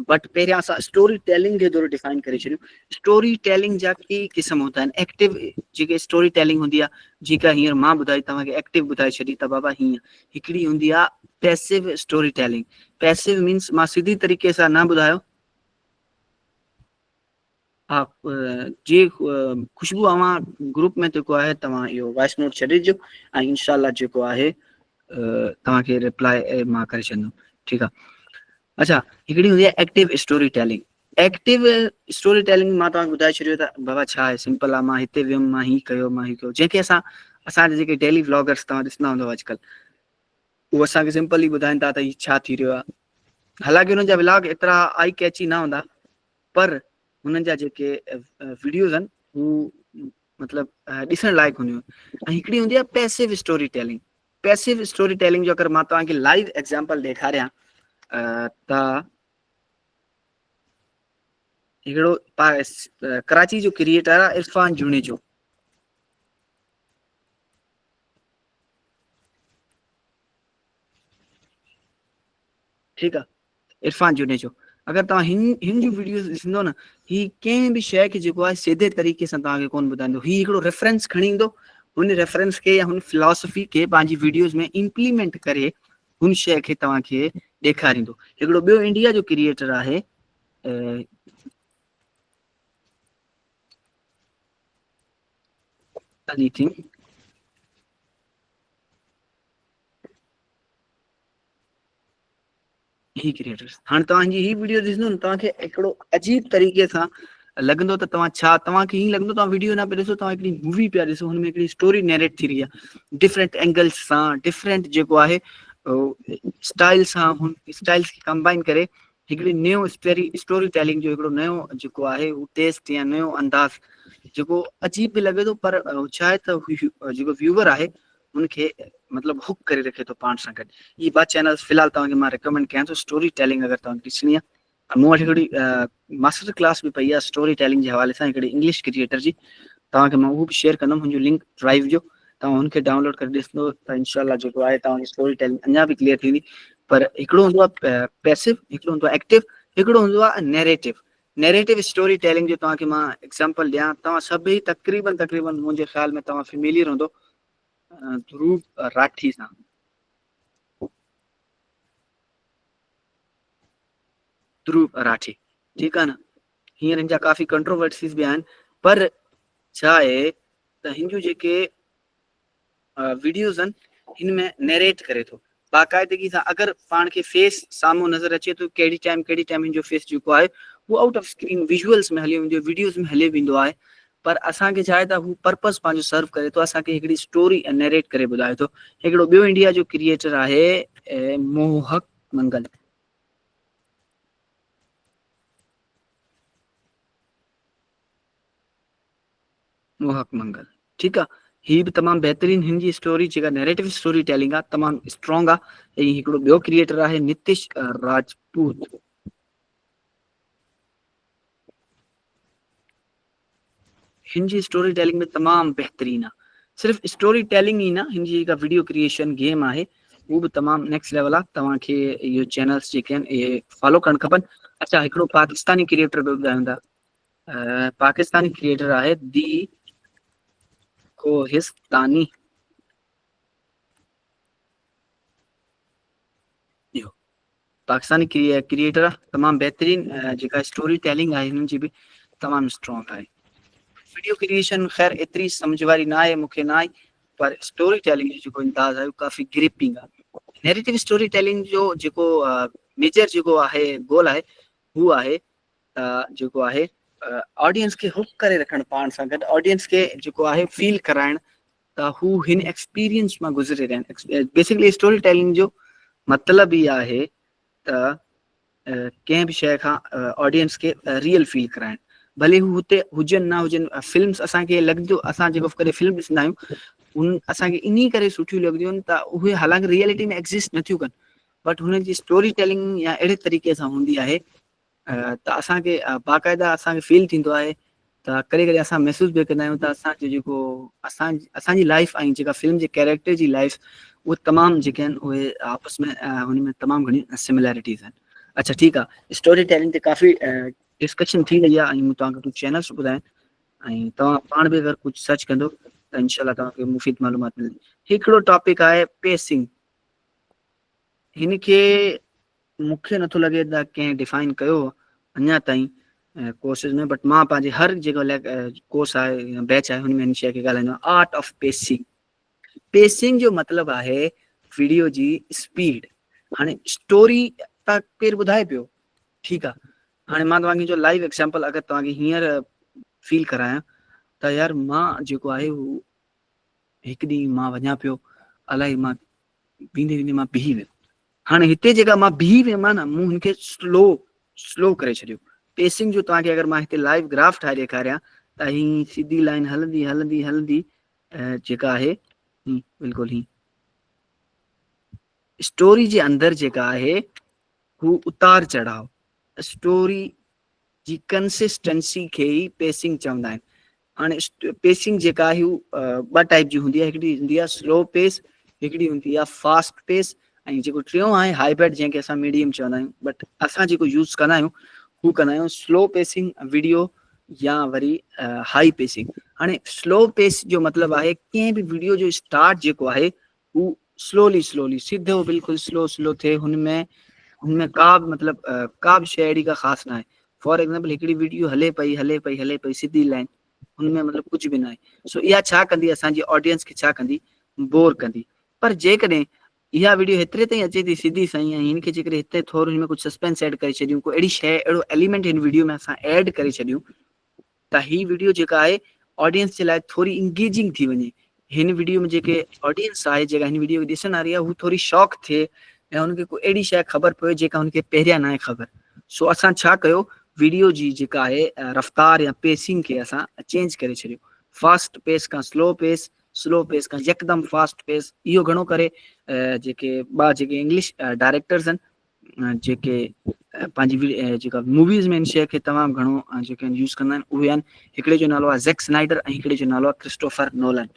बट पहिरियां असां स्टोरी टेलिंग खे थोरो डिफाइन करे छॾियूं। स्टोरी टेलिंग जा कई क़िस्म हूंदा आहिनि। एक्टिव जेके स्टोरी टेलिंग हूंदी आहे, जेका हींअर मां ॿुधाई तव्हांखे एक्टिव ॿुधाए छॾी त बाबा हीअं। हिकिड़ी हूंदी आहे passive story telling. Passive means मां सिधी तरीक़े सां न ॿुधायो। हा, जी खुशबू अवां ग्रुप में जेको आहे तव्हां इहो वॉइस नोट छॾे ॾिजो ऐं इंशाल्लाह जेको आहे तव्हांखे रिप्लाई मां करे छॾंदुमि। ठीकु आहे। अच्छा, हिकिड़ी हूंदी आहे active story telling. Active story telling मां तव्हांखे ॿुधाए छॾियो त बाबा छा आहे, सिंपल आहे। मां हिते वियुमि, मां हीअं कयो, मां हीअं कयो, जंहिंखे असांजे जेके डेली व्लॉगर्स तव्हां ॾिसंदा हूंदव अॼुकल्ह, उहे असांखे सिंपल ई ॿुधाइनि था त हीअ छा थी रहियो आहे। हालांकि हुननि जा व्लॉग एतिरा आई कैची न हूंदा, पर हुननि जा जेके वीडियोज़ आहिनि हू मतिलबु ॾिसण लाइक़ु हूंदियूं आहिनि। ऐं हिकिड़ी हूंदी आहे passive story telling. Passive story telling जो अगरि मां तव्हांखे लाइव एग्जाम्पल ॾेखारियां त हिकिड़ो कराची जो क्रिएटर आहे इरफान जुनेजो। ठीकु आहे, इरफान जुनेजो। अगरि तव्हां हिन जूं वीडियोज़ ॾिसंदो न, ही कंहिं बि शइ खे जेको आहे सीधे तरीक़े सां तव्हांखे कोन ॿुधाईंदो। ही हिकिड़ो रेफरेंस खणी ईंदो, हुन रेफरेंस खे या हुन फिलॉसफी खे पंहिंजी वीडियोज़ में इम्प्लीमेंट करे हुन शइ खे तव्हांखे ॾेखारींदो। हिकिड़ो ॿियो इंडिया जो क्रिएटर आहे ही क्रिएटर्स। हाणे तव्हांजी ही वीडियो ॾिसंदो न, तव्हांखे हिकिड़ो अजीब तरीक़े सां लॻंदो त तव्हांखे हीअं लॻंदो तव्हां वीडियो न पिया ॾिसो, तव्हां हिकिड़ी मूवी पिया ॾिसो। हुन में हिकिड़ी स्टोरी नैरेट थी रही आहे डिफरेंट एंगल्स सां, डिफरेंट जेको आहे स्टाइल सां। हुन स्टाइल्स खे कंबाइन करे हिकिड़ी नयो स्टोरी टेलिंग जो हिकिड़ो नयो जेको आहे उहो टेस्ट या नयो अंदाज़ जेको अजीब बि लॻे थो, पर छा आहे त जेको व्यूवर आहे उनखे मतिलबु हुक करे रखे थो पाण सां गॾु। इहे ॿ चैनल्स फ़िलहाल तव्हांखे मां रिकमेंड कयां थो। स्टोरी टेलिंग अगरि तव्हांखे ॾिसणी आहे, मूं वटि हिकिड़ी मास्टर क्लास बि पई आहे स्टोरी टेलिंग जे हवाले सां, हिकिड़ी इंग्लिश क्रिएटर जी। तव्हांखे मां उहो बि शेयर कंदुमि, मुंहिंजो लिंक ड्राइव जो। तव्हां हुनखे डाउनलोड करे ॾिसंदो त इनशाला जेको आहे तव्हांजी स्टोरी टेलिंग अञा बि क्लियर थींदी। पर हिकिड़ो हूंदो आहे पैसिव, हिकिड़ो हूंदो आहे एक्टिव, हिकिड़ो हूंदो आहे नैरेटिव। नैरेटिव स्टोरी टेलिंग जो तव्हांखे मां एग्जाम्पल ॾियां, तव्हां सभई तक़रीबन मुंहिंजे ख़्याल में तव्हां फेमिलियर हूंदो ध्रुव राठी सां। ध्रुव राठी, ठीकु आहे न। हींअर हिन जा काफ़ी कंट्रोवर्सीज़ बि आहिनि, पर छा आहे त हिन जूं जेके वीडियोज़ आहिनि हिन में नैरेट करे थो बाक़ाइदगी सां। अगरि पाण खे फेस साम्हूं नज़र अचे थो, कहिड़ी टाइम हिन जो फेस जेको आहे उहो आउट ऑफ स्क्रीन विजुअल्स में हली वेंदो, वीडियोज़ में हली वेंदो आहे, पर असांखे छा आहे त हू पर्पस पंहिंजो सर्व करे थो, असांखे हिकिड़ी स्टोरी नरेट करे ॿुधाए थो। हिकिड़ो ॿियो इंडिया जो क्रिएटर आहे मोहक मंगल। मोहक मंगल, ठीकु आहे, ही बि तमामु बहितरीन हिन जी स्टोरी जेका नैरेटिव स्टोरी टेलिंग आहे तमामु स्ट्रॉन्ग आहे। ऐं हिकिड़ो ॿियो क्रिएटर आहे नितिश राजपूत। हिन जी स्टोरी टेलिंग में तमामु बहितरीन आहे। सिर्फ़ु स्टोरी टेलिंग ई न, हिन जी जेका वीडियो क्रिएशन गेम आहे उहो बि तमामु नेक्स्ट लेवल आहे। तव्हांखे इहो चैनल्स जेके आहिनि इहे फॉलो करणु खपनि। अच्छा, हिकिड़ो पाकिस्तानी क्रिएटर बि ॿुधायूं था। पाकिस्तानी क्रिएटर आहे दी कोहिस्तानी। इहो पाकिस्तानी क्रिएटर आहे, तमामु बहितरीन जेका स्टोरी टेलिंग आहे हिननि जी बि तमामु स्ट्रॉन्ग आहे। वीडियो क्रिएशन ख़ैर एतिरी सम्झ वारी न आहे, मूंखे न आहे, पर स्टोरी टेलिंग जो जेको अंदाज़ आहे काफ़ी ग्रिपिंग आहे। नैरेटिव स्टोरी टेलिंग जो जेको मेजर जेको आहे गोल आहे हू आहे जेको आहे ऑडियंस खे हुक करे रखणु, पाण सां गॾु ऑडियंस खे जेको आहे फील कराइणु त हू हिन एक्सपीरियंस मां गुज़रे रहनि। बेसिकली स्टोरी टेलिंग जो मतिलबु ई आहे त कंहिं बि शइ खां ऑडियंस खे रियल फील कराइणु, भले हू हुते हुजनि न हुजनि। फिल्म्स असांखे लॻंदो, असां जेको कॾहिं फिल्म ॾिसंदा आहियूं उन असांखे इन करे सुठियूं लॻंदियूं आहिनि त उहे हालांकि रियलिटी में एग्ज़िस्ट नथियूं कनि, बट हुननि जी स्टोरी टेलिंग या अहिड़े तरीक़े सां हूंदी आहे त असांखे बाक़ाइदा असांखे फील थींदो आहे त कॾहिं कॾहिं असां महसूस बि कंदा आहियूं त असांजो जेको असांजी लाइफ ऐं जेका फिल्म जे कैरेक्टर जी लाइफ उहे तमामु जेके आहिनि उहे आपस में हुन में तमामु घणियूं सिमिलैरिटीज़ आहिनि। अच्छा ठीकु आहे, स्टोरी टेलिंग ते काफ़ी डिस्कशन थी वई आहे ऐं मूं तव्हांखे कुझु चैनल्स ॿुधायां ऐं तव्हां पाण बि अगरि कुझु सर्च कंदो त इनशाला तव्हांखे मुफ़ीद मालूमात मिलंदी। हिकिड़ो टॉपिक आहे पेसिंग। हिन खे मूंखे नथो लॻे त कंहिं डिफाइन कयो अञा ताईं कोर्सिस में, बट मां पंहिंजे हर जेको कोर्स आहे बैच आहे हुन में हिन शइ खे ॻाल्हाईंदो आहियां, आर्ट ऑफ पेसिंग। पेसिंग जो मतिलबु आहे वीडियो जी स्पीड। हाणे स्टोरी त केरु ॿुधाए पियो, ठीकु आहे, हाणे मां तव्हांखे जो लाइव एग्जाम्पल अगरि तव्हांखे हींअर फील करायां त यार मां जेको आहे हू हिकु ॾींहुं मां वञा पियो, अलाए मां वेंदे वेंदे मां बीही वियुमि। हाणे हिते जेका मां बीही वियुमि न, मूं हिनखे स्लो करे छॾियो। पेसिंग जो तव्हांखे अगरि मां हिते लाइव ग्राफ ठाहे ॾेखारियां त हीअं सिधी लाइन हलंदी हलंदी हलंदी जेका आहे बिल्कुलु ही स्टोरी जे अंदरि जेका आहे हू उतार चढ़ाव, स्टोरी जी कंसिस्टेंसी खे ई पेसिंग चवंदा आहिनि। हाणे पेसिंग जेका आहे हू ॿ टाइप जी हूंदी आहे, हिकिड़ी हूंदी आहे स्लो पेस, हिकिड़ी हूंदी आहे फास्ट पेस, ऐं जेको टियों आहे हाइब्रिड जंहिंखे असां मीडियम चवंदा आहियूं। बट असां जेको यूज़ कंदा आहियूं हू कंदा आहियूं स्लो पेसिंग वीडियो या वरी हाई पेसिंग। हाणे स्लो पेस जो मतिलबु आहे कंहिं बि वीडियो जो स्टार्ट जेको आहे हू स्लोली सिधो बिल्कुलु स्लो थिए, हुनमें का बि मतिलबु का बि शइ अहिड़ी का ख़ासि न आहे। फॉर एग्ज़ाम्पल हिकिड़ी वीडियो हले पई सिधी लाइन, हुनमें मतिलबु कुझु बि न आहे। सो इहा छा कंदी, असांजी ऑडियंस खे छा कंदी, बोर कंदी। पर जेकॾहिं इहा वीडियो हेतिरे ताईं अचे थी सिधी साईं ऐं हिनखे जेकॾहिं हिते थोरो हिन में कुझु सस्पेंस ऐड करे छॾियूं, कोई अहिड़ी शइ अहिड़ो एलिमेंट हिन वीडियो में असां ऐड करे छॾियूं त हीअ वीडियो जेका आहे ऑडियंस जे लाइ थोरी इंगेजिंग थी वञे। हिन वीडियो में जेके ऑडियंस आहे जेका हिन वीडियो खे ॾिसण वारी आहे हू थोरी शॉक थिए ऐं हुनखे कोई अहिड़ी शइ ख़बर पए जेका हुनखे पहिरियां न आहे ख़बर। सो असां छा कयो, वीडियो जी जेका आहे रफ़्तार या पेसिंग खे असां चेंज करे छॾियो, फास्ट पेस खां स्लो पेस खां यकदम फास्ट पेस। इहो घणो करे जेके ॿ जेके इंग्लिश डायरेक्टर्स आहिनि जेके पंहिंजी जेका मूवीज़ में इन शइ खे तमामु घणो जेके यूज़ कंदा आहिनि उहे आहिनि। हिकिड़े जो नालो आहे ज़ैक स्नाइडर ऐं हिकिड़े जो नालो आहे क्रिस्टोफर नोलन।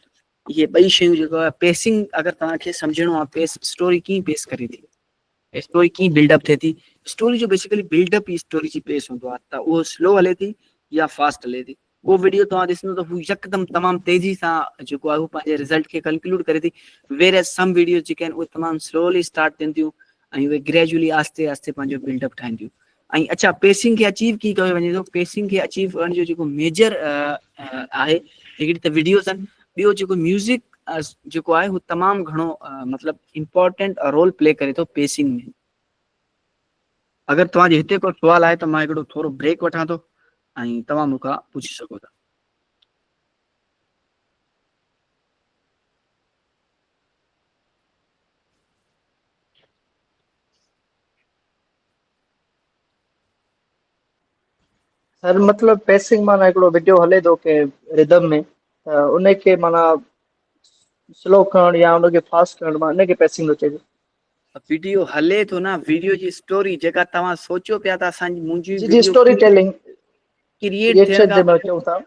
इहे ॿई शयूं जेको आहे पेसिंग अगरि तव्हांखे सम्झणो आहे, पेस स्टोरी कीअं पेस करे थी, स्टोरी कीअं बिल्डअप थिए थी, स्टोरी जो बेसिकली बिल्डअप ई स्टोरी जी पेस हूंदो आहे, त उहो स्लो हले थी या फास्ट हले थी। उहो वीडियो तव्हां ॾिसंदो त हू यकदमि तमामु तेज़ी सां जेको आहे हू पंहिंजे रिज़ल्ट खे कंक्लूड करे थी। वेर एज़ सम वीडियो जेके आहिनि उहे तमामु स्लोली स्टार्ट थियनि थियूं ऐं उहे ग्रेजुअली आहिस्ते आहिस्ते पंहिंजो बिल्डअप ठाहिनि थियूं। ऐं अच्छा, पेसिंग खे अचीव कीअं कयो वञे थो, पेसिंग खे अचीव करण जो जेको मेजर आहे हिकिड़ी त वीडियोज़ आहिनि, ॿियो जेको म्यूज़िक जेको आहे हू तमामु घणो मतिलबु इम्पोर्टेंट रोल प्ले करे थो पेसिंग में। अगरि तव्हांजे हिते को सुवाल आहे त मां हिकिड़ो थोरो ब्रेक वठां थो ऐं तव्हां मूंखां पुछी सघो था।
सर मतलब पेसिंग माना हिकिड़ो वीडियो हले थो के रिदम में त उनखे माना स्लो करण या उनखे फास्ट करण मां उनखे पेसिंग थो चइजे।
वीडियो हले थो ना, वीडियो जी स्टोरी जेका तव्हां सोचियो पिया था असांजी मुंहिंजी
जी जी
वीडियो
स्टोरी टेलिंग
क्रिएट थियण
रिएक्शन
खां
जे महिल चऊं था।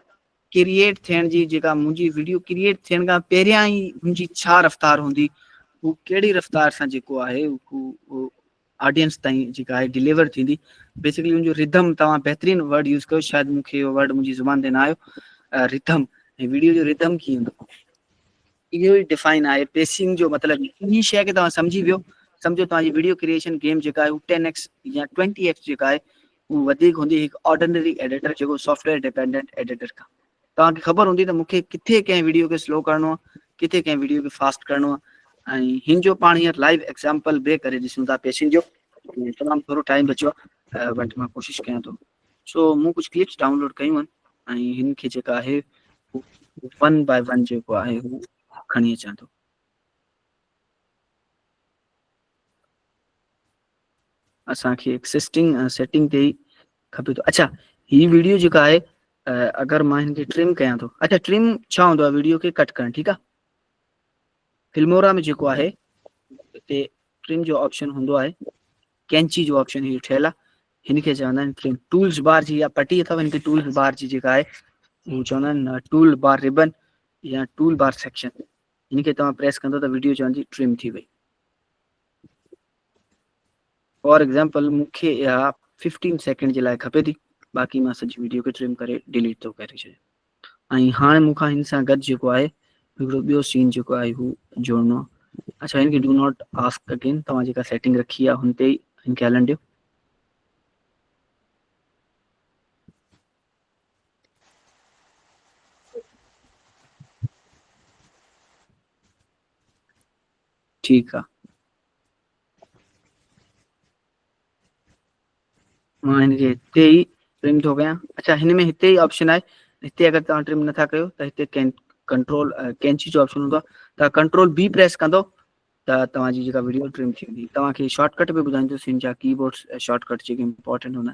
क्रिएट थियण जी जेका मुंहिंजी वीडियो क्रिएट थियण खां पहिरियां ई मुंहिंजी छा रफ़्तार हूंदी, हू कहिड़ी रफ़्तार सां जेको आहे हू ऑडियंस ताईं जेका आहे डिलीवर थींदी। बेसिकली मुंहिंजो रिदम, तव्हां बहितरीनु वर्ड यूज़ कयो, शायदि मूंखे इहो वर्ड मुंहिंजी ज़ुबान ते न आयो, रिदम। ऐं वीडियो जो रिदम कीअं हूंदो, इहो ई डिफाइन आहे पेसिंग जो मतिलबु। इन शइ खे तव्हां सम्झी वियो, सम्झो तव्हांजी वीडियो क्रिएशन गेम जेका आहे हू 10x या 20x जेका आहे हू वधीक हूंदी हिकु ऑर्डिनरी एडिटर जेको सॉफ्टवेयर डिपेंडेंट एडिटर खां। तव्हांखे ख़बर हूंदी त मूंखे किथे कंहिं वीडियो खे स्लो करिणो आहे, किथे कंहिं वीडियो खे फास्ट करिणो आहे। ऐं हिन जो पाण हींअर लाइव एग्ज़ाम्पल बे करे ॾिसूं था पेसिंग जो। तमामु थोरो टाइम बचियो आहे, बट मां कोशिशि कयां थो। सो मूं कुझु क्लिप्स डाउनलोड कयूं आहिनि ऐं हिन खे जेका आहे 1 by 1 जेको आहे हू खणी अचां थो। असांखे एक्सिस्टिंग सेटिंग ते ई खपे थो। अच्छा, हीअ वीडियो जेका आहे अगरि मां हिनखे ट्रिम कयां थो, अच्छा ट्रिम छा हूंदो आहे, वीडियो खे कट करणु, ठीकु आहे। फिल्मोरा में जेको आहे हिते ट्रिम जो ऑप्शन हूंदो आहे, कैंची जो ऑप्शन हीअ ठहियल आहे, हिनखे चवंदा आहिनि ट्रिम। टूल्स बार जी या पटी अथव, हिनखे टूल्स बार जी जेका आहे हू चवंदा आहिनि टूल बार रिबन या टूल बार सेक्शन। हिनखे तव्हां प्रेस कंदो त वीडियो चवंदी ट्रिम थी वई। फॉर एग्जाम्पल मूंखे इहा 15 सेकेंड जे लाइ खपे थी, बाक़ी मां सॼी वीडियो खे ट्रिम करे डिलीट थो करे छॾियां। ऐं हाणे मूंखां हिन सां गॾु जेको आहे हिकिड़ो ॿियो सीन जेको आहे हू जोड़नो आहे। अच्छा, हिनखे डू नॉट आस्क अगेन, तव्हां जेका सेटिंग रखी आहे हुन ते ई हिनखे हलणु ॾियो। ठीकु आहे, मां हिनखे हिते ई ट्रिम थो कयां। अच्छा, हिन में हिते ई ऑप्शन आहे, हिते अगरि तव्हां ट्रिम नथा कयो त हिते कंट्रोल कैंची जो ऑप्शन हूंदो आहे, तव्हां कंट्रोल बी प्रेस कंदो त तव्हांजी जेका वीडियो ट्रिम थी वेंदी। तव्हांखे शॉर्टकट बि ॿुधाईंदुसि, हिन जा कीबोर्ड्स शॉर्टकट जेके इंपॉर्टेंट हूंदा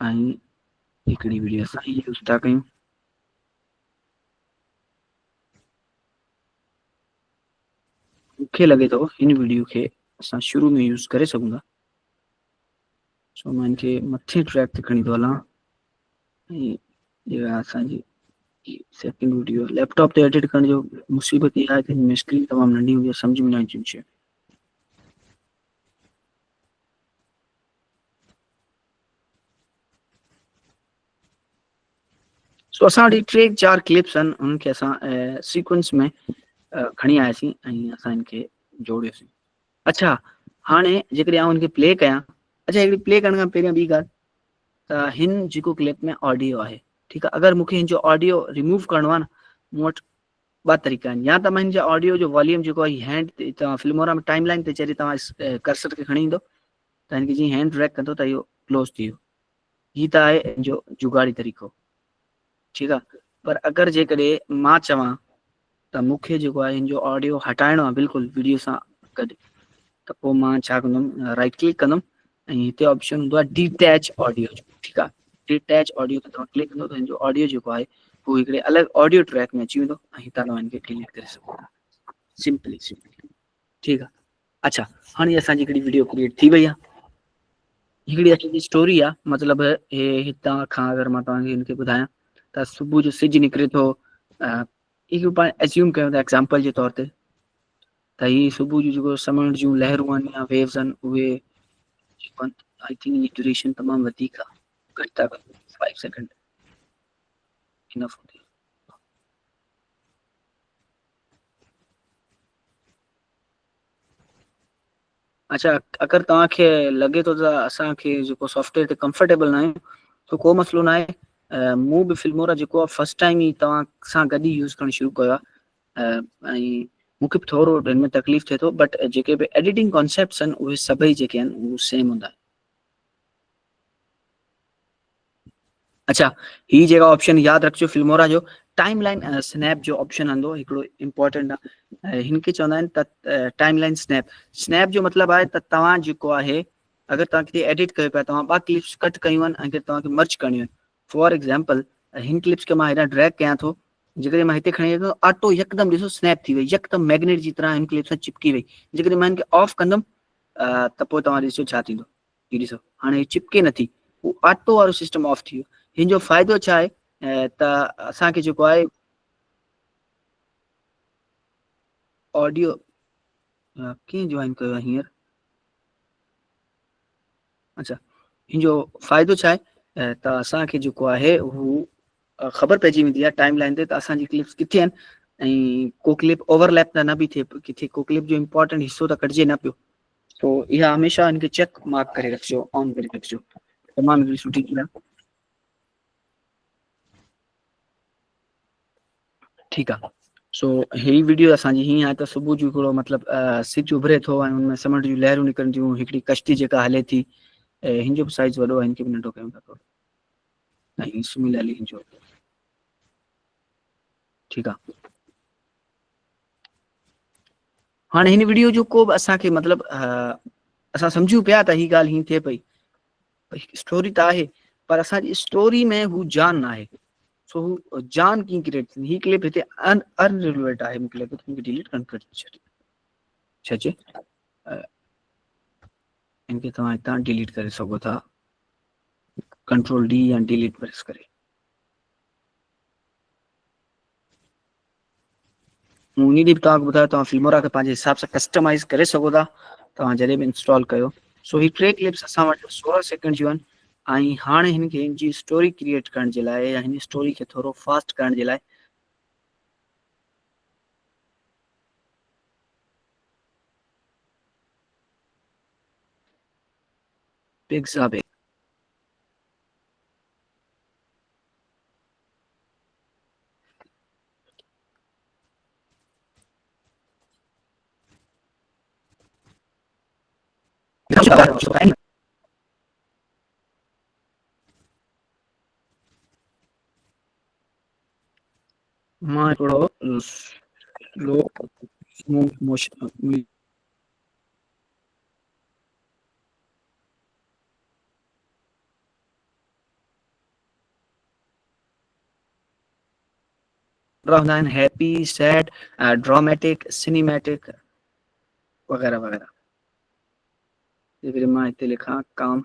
आहिनि। ऐं हिकिड़ी वीडियो असां यूज़ था कयूं, मूंखे लॻे थो हिन वीडियो खे असां शुरू में यूज़ करे सघूं था। सो मां हिनखे मथे ट्रैक ते खणी थो हलां। ऐं जेका असांजी सेकेंड वीडियो लैपटॉप ते एडिट करण जो मुसीबत इहा आहे त हिन में स्क्रीन तमामु नंढी हूंदी आहे, सम्झ में न अची शइ। सो असां वटि 3-4 क्लिप्स आहिनि, उन्हनि खे असां सीक्वेंस में खणी आयासीं ऐं असां हिनखे जोड़ियोसीं। अच्छा, हाणे जेकॾहिं आउं हिनखे प्ले कयां, अच्छा हिकिड़ी प्ले करण खां पहिरियों ॿी ॻाल्हि त हिन जेको क्लिप में ऑडियो आहे, ठीकु आहे, अगरि मूंखे हिन जो ऑडियो रिमूव करिणो आहे न, मूं वटि ॿ तरीक़ा आहिनि। या त मां हिन जे ऑडियो जो वॉल्यूम जेको आहे हैंड ते, तव्हां फिल्मोरा में टाइम लाइन ते चढ़ी तव्हां कर्सर खे खणी ईंदो त हिनखे जीअं हैंड ड्रैग कंदो त इहो क्लोज़ थी वियो। हीअ त आहे हिन जो जुगाड़ी तरीक़ो, ठीकु आहे। पर अगरि जेकॾहिं मां चवां त मूंखे जेको आहे हिन जो ऑडियो हटाइणो आहे बिल्कुलु वीडियो सां गॾु, त पोइ मां छा कंदुमि, राइट क्लिक कंदुमि ऐं हिते ऑप्शन हूंदो आहे डिटैच ऑडियो जो, ठीकु आहे। डिटैच ऑडियो ते तव्हां क्लिक कंदो त हिन जो ऑडियो जेको आहे हू हिकिड़े अलॻि ऑडियो ट्रैक में अची वेंदो ऐं हितां तव्हां हिनखे डिलीट करे सघो था, सिंपली, ठीकु आहे। अच्छा, हाणे असांजी हिकिड़ी वीडियो क्रिएट थी वई आहे। हिकिड़ी असांजी स्टोरी आहे, मतिलबु हे हितां खां अगरि मां तव्हांखे हिनखे ॿुधायां त सुबुह जो सिजु निकिरे थो, इहो पाण एज्यूम कयूं था एग्ज़ाम्पल जे तौर ते त हीअ सुबुह जो जेको समुंड जूं लहरूं आहिनि या वेव्स आहिनि उहे आई थिंक इनजी ड्यूरेशन तमामु वधीक आहे, घटि था कनि 5 सेकेंड इनफ हूंदी। अच्छा, अगरि तव्हांखे लॻे थो त असांखे जेको सॉफ्टवेयर ते कंफर्टेबल न आहियूं त को मसइलो न आहे। मूं बि फिल्मोरा जेको आहे फस्ट टाइम ई तव्हां सां गॾु ई यूज़ करणु शुरू कयो आहे ऐं मूंखे बि थोरो हिन में तकलीफ़ थिए थो, बट जेके बि एडिटिंग कॉन्सेप्ट्स आहिनि उहे सभई जेके आहिनि उहे सेम हूंदा आहिनि। अच्छा, हीअ जेका ऑप्शन यादि रखिजो फिल्मोरा जो टाइम लाइन स्नैप जो ऑप्शन हूंदो हिकिड़ो इंपॉर्टेंट आहे। हिनखे चवंदा आहिनि त टाइम लाइन स्नैप। स्नैप जो मतिलबु आहे त तव्हां जेको आहे अगर तव्हां किथे एडिट कयो पिया, तव्हां 2 क्लिप्स कट कयूं आहिनि ऐं तव्हांखे मर्ज करणियूं आहिनि। फॉर एग्जाम्पल हिन क्लिप्स खे मां हेॾां ड्रैग कयां थो, जेकॾहिं मां हिते खणी वेंदो ऑटो यकदमि ॾिसो स्नैप थी वई, यकदमि मैग्नेट जी तरह हिन क्लिप सां चिपकी वई। जेकॾहिं मां हिनखे ऑफ कंदुमि त पोइ तव्हां ॾिसो छा थींदो। हीउ ॾिसो हाणे चिपके नथी, उहो ऑटो वारो सिस्टम ऑफ थी वियो। हिन जो फ़ाइदो छा आहे त असांखे जेको आहे ऑडियो कीअं जॉइन कयो आहे हींअर। अच्छा, हिन जो फ़ाइदो छा आहे त असांखे जेको आहे हू ख़बर पइजी वेंदी आहे टाइम लाइन ते त असांजी क्लिप्स किथे आहिनि ऐं को क्लिप ओवरलैप त न बि थिए, किथे को क्लिप जो इम्पोर्टेंट हिसो त कटिजे न पियो। तो इहा हमेशह हिनखे चेक मार्क करे रखिजो, ऑन करे रखिजो, तमामु हिकिड़ी सुठी ॻाल्हि आहे। ठीकु आहे। सो ही वीडियो असांजी हीअं आहे त सुबुह जो हिकिड़ो मतिलबु सिज उभरे थो ऐं हुनमें समुंड जूं लहरूं निकिरनि थियूं, हिकिड़ी कश्ती जेका हले थी, हिन जो बि साइज़ वॾो आहे, हिनखे बि नंढो कयूं था थोरो, ऐं सिमिलरली हिन जो। ठीकु आहे। हाणे हिन वीडियो जो को बि असांखे मतिलबु असां सम्झूं पिया त ही ॻाल्हि हीअं थिए पई, स्टोरी त आहे पर असांजी स्टोरी में हू जान न आहे। सो हू जान कीअं क्रिएट थींदी। ही क्लिप हिते अनरिलेवेंट आहे, मूंखे लॻे थो डिलीट कनि छा चए, इनके तव्हां हितां डिलीट करे सघो था, कंट्रोल डी या डिलीट प्रेस करे। उन ॾींहुं बि तव्हांखे ॿुधायो तव्हां फिल्मोरा खे पंहिंजे हिसाब सां कस्टमाइज़ करे सघो था, तव्हां जॾहिं बि इंस्टॉल कयो। सो ही 3 क्लिप्स असां वटि 16 सेकेंड जूं आहिनि ऐं हाणे हिनखे हिन जी स्टोरी क्रिएट करण जे लाइ या हिन स्टोरी खे थोरो फास्ट करण जे लाइ पिक्साबे मां हिकिड़ो स्लो मोशन रहंदा आहिनि, हैप्पी, सैड, ड्रामेटिक, सिनेमैटिक वग़ैरह वग़ैरह। जेकॾहिं मां हिते लिखां काम,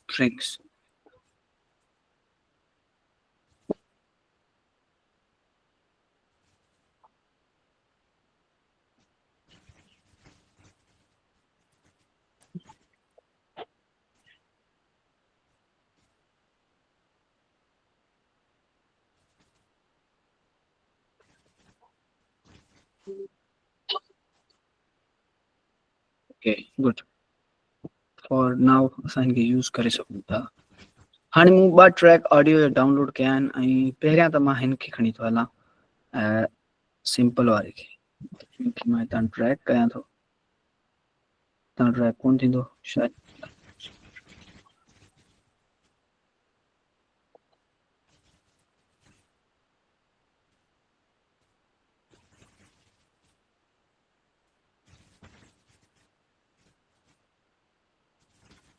drinks, okay good. For now असां हिनखे यूज़ करे सघूं था। हाणे मूं 2 ट्रैक ऑडियो डाउनलोड कया आहिनि ऐं पहिरियां त मां हिनखे खणी थो हलां सिंपल वारे खे। हिनखे मां हितां ट्रैक कयां थो, हितां ट्रैक कोन थींदो शायदि।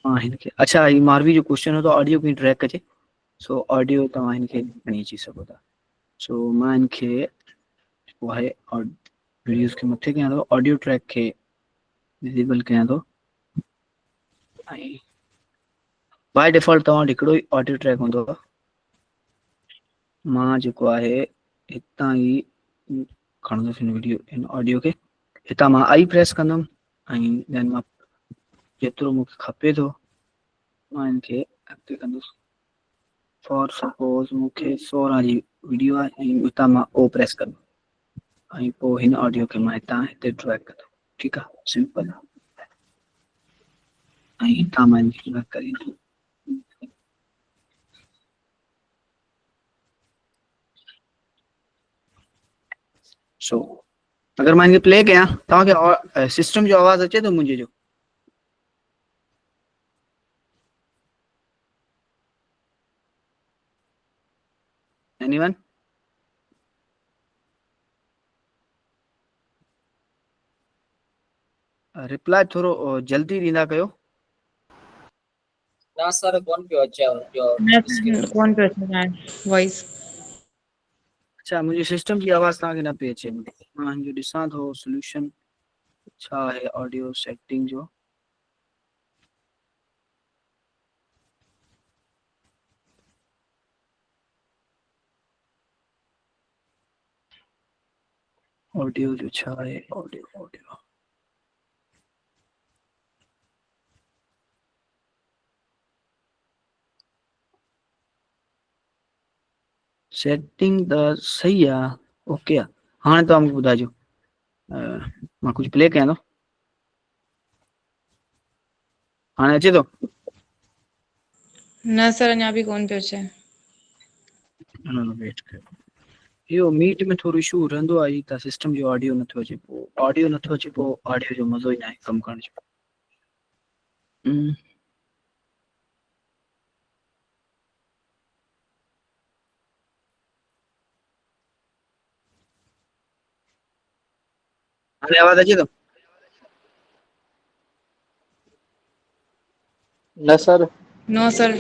हाँ हिनखे अच्छा ही मारवी जो क्वेश्चन हो तो ऑडियो कीअं ट्रैक कजे। सो ऑडियो तव्हां हिनखे खणी अची सघो था। सो मां हिनखे जेको आहे वीडियोस खे मथे कयां थो, ऑडियो ट्रैक खे विजिबल कयां थो ऐं बाय डिफॉल्ट तव्हां वटि हिकिड़ो ई ऑडियो ट्रैक हूंदो आहे। मां जेको आहे हितां ई खणंदुसि हिन वीडियो हिन ऑडियो खे, हितां मां आई प्रेस कंदुमि ऐं देन मां जेतिरो मूंखे खपे थो मां हिनखे अॻिते कंदुसि। फॉर सपोज मूंखे 16 जी वीडियो आहे ऐं हितां मां ओ प्रेस कंदुमि ऐं पोइ हिन ऑडियो खे मां हितां हिते ट्रैक कंदुमि। ठीक है, सिंपल है। काम करी सो अगर मां इनके प्ले कयां तव्हांखे सिस्टम जो आवाज़ अचे तो मुझे जो एनीवन रिप्लाई थोरो जल्दी ॾींदा कयो।
ना सर कौन पे अच्छा जो
कौन पे वॉइस
अच्छा, मुझे सिस्टम की आवाज़ तव्हांखे न पई अचे। मां हिनजो ॾिसां थो सोल्यूशन छा आहे ऑडियो सेटिंग जो। ऑडियो जो छा आहे ऑडियो ऑडियो सेटिंग त सही आहे, ओके आहे। हाणे तव्हां मूंखे ॿुधाइजो मां कुझु प्ले कयां थो। हाणे अचे थो?
न सर अञा बि कोन पियो अचे।
वेट कयो, इहो मीट में थोरो इशू रहंदो आहे त सिस्टम जो ऑडियो नथो अचे। पोइ ऑडियो नथो अचे, पोइ ऑडियो जो मज़ो ई न आहे कमु करण जो। हाणे आवाज़ अचे थो?
न सर।
नो सर।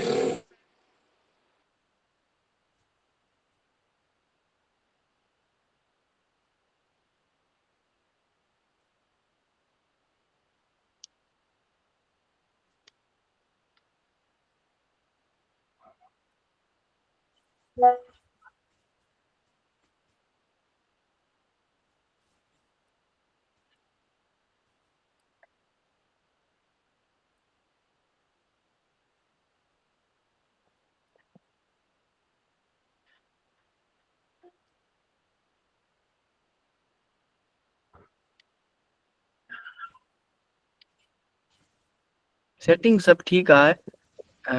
सेटिंग सब ठीक है।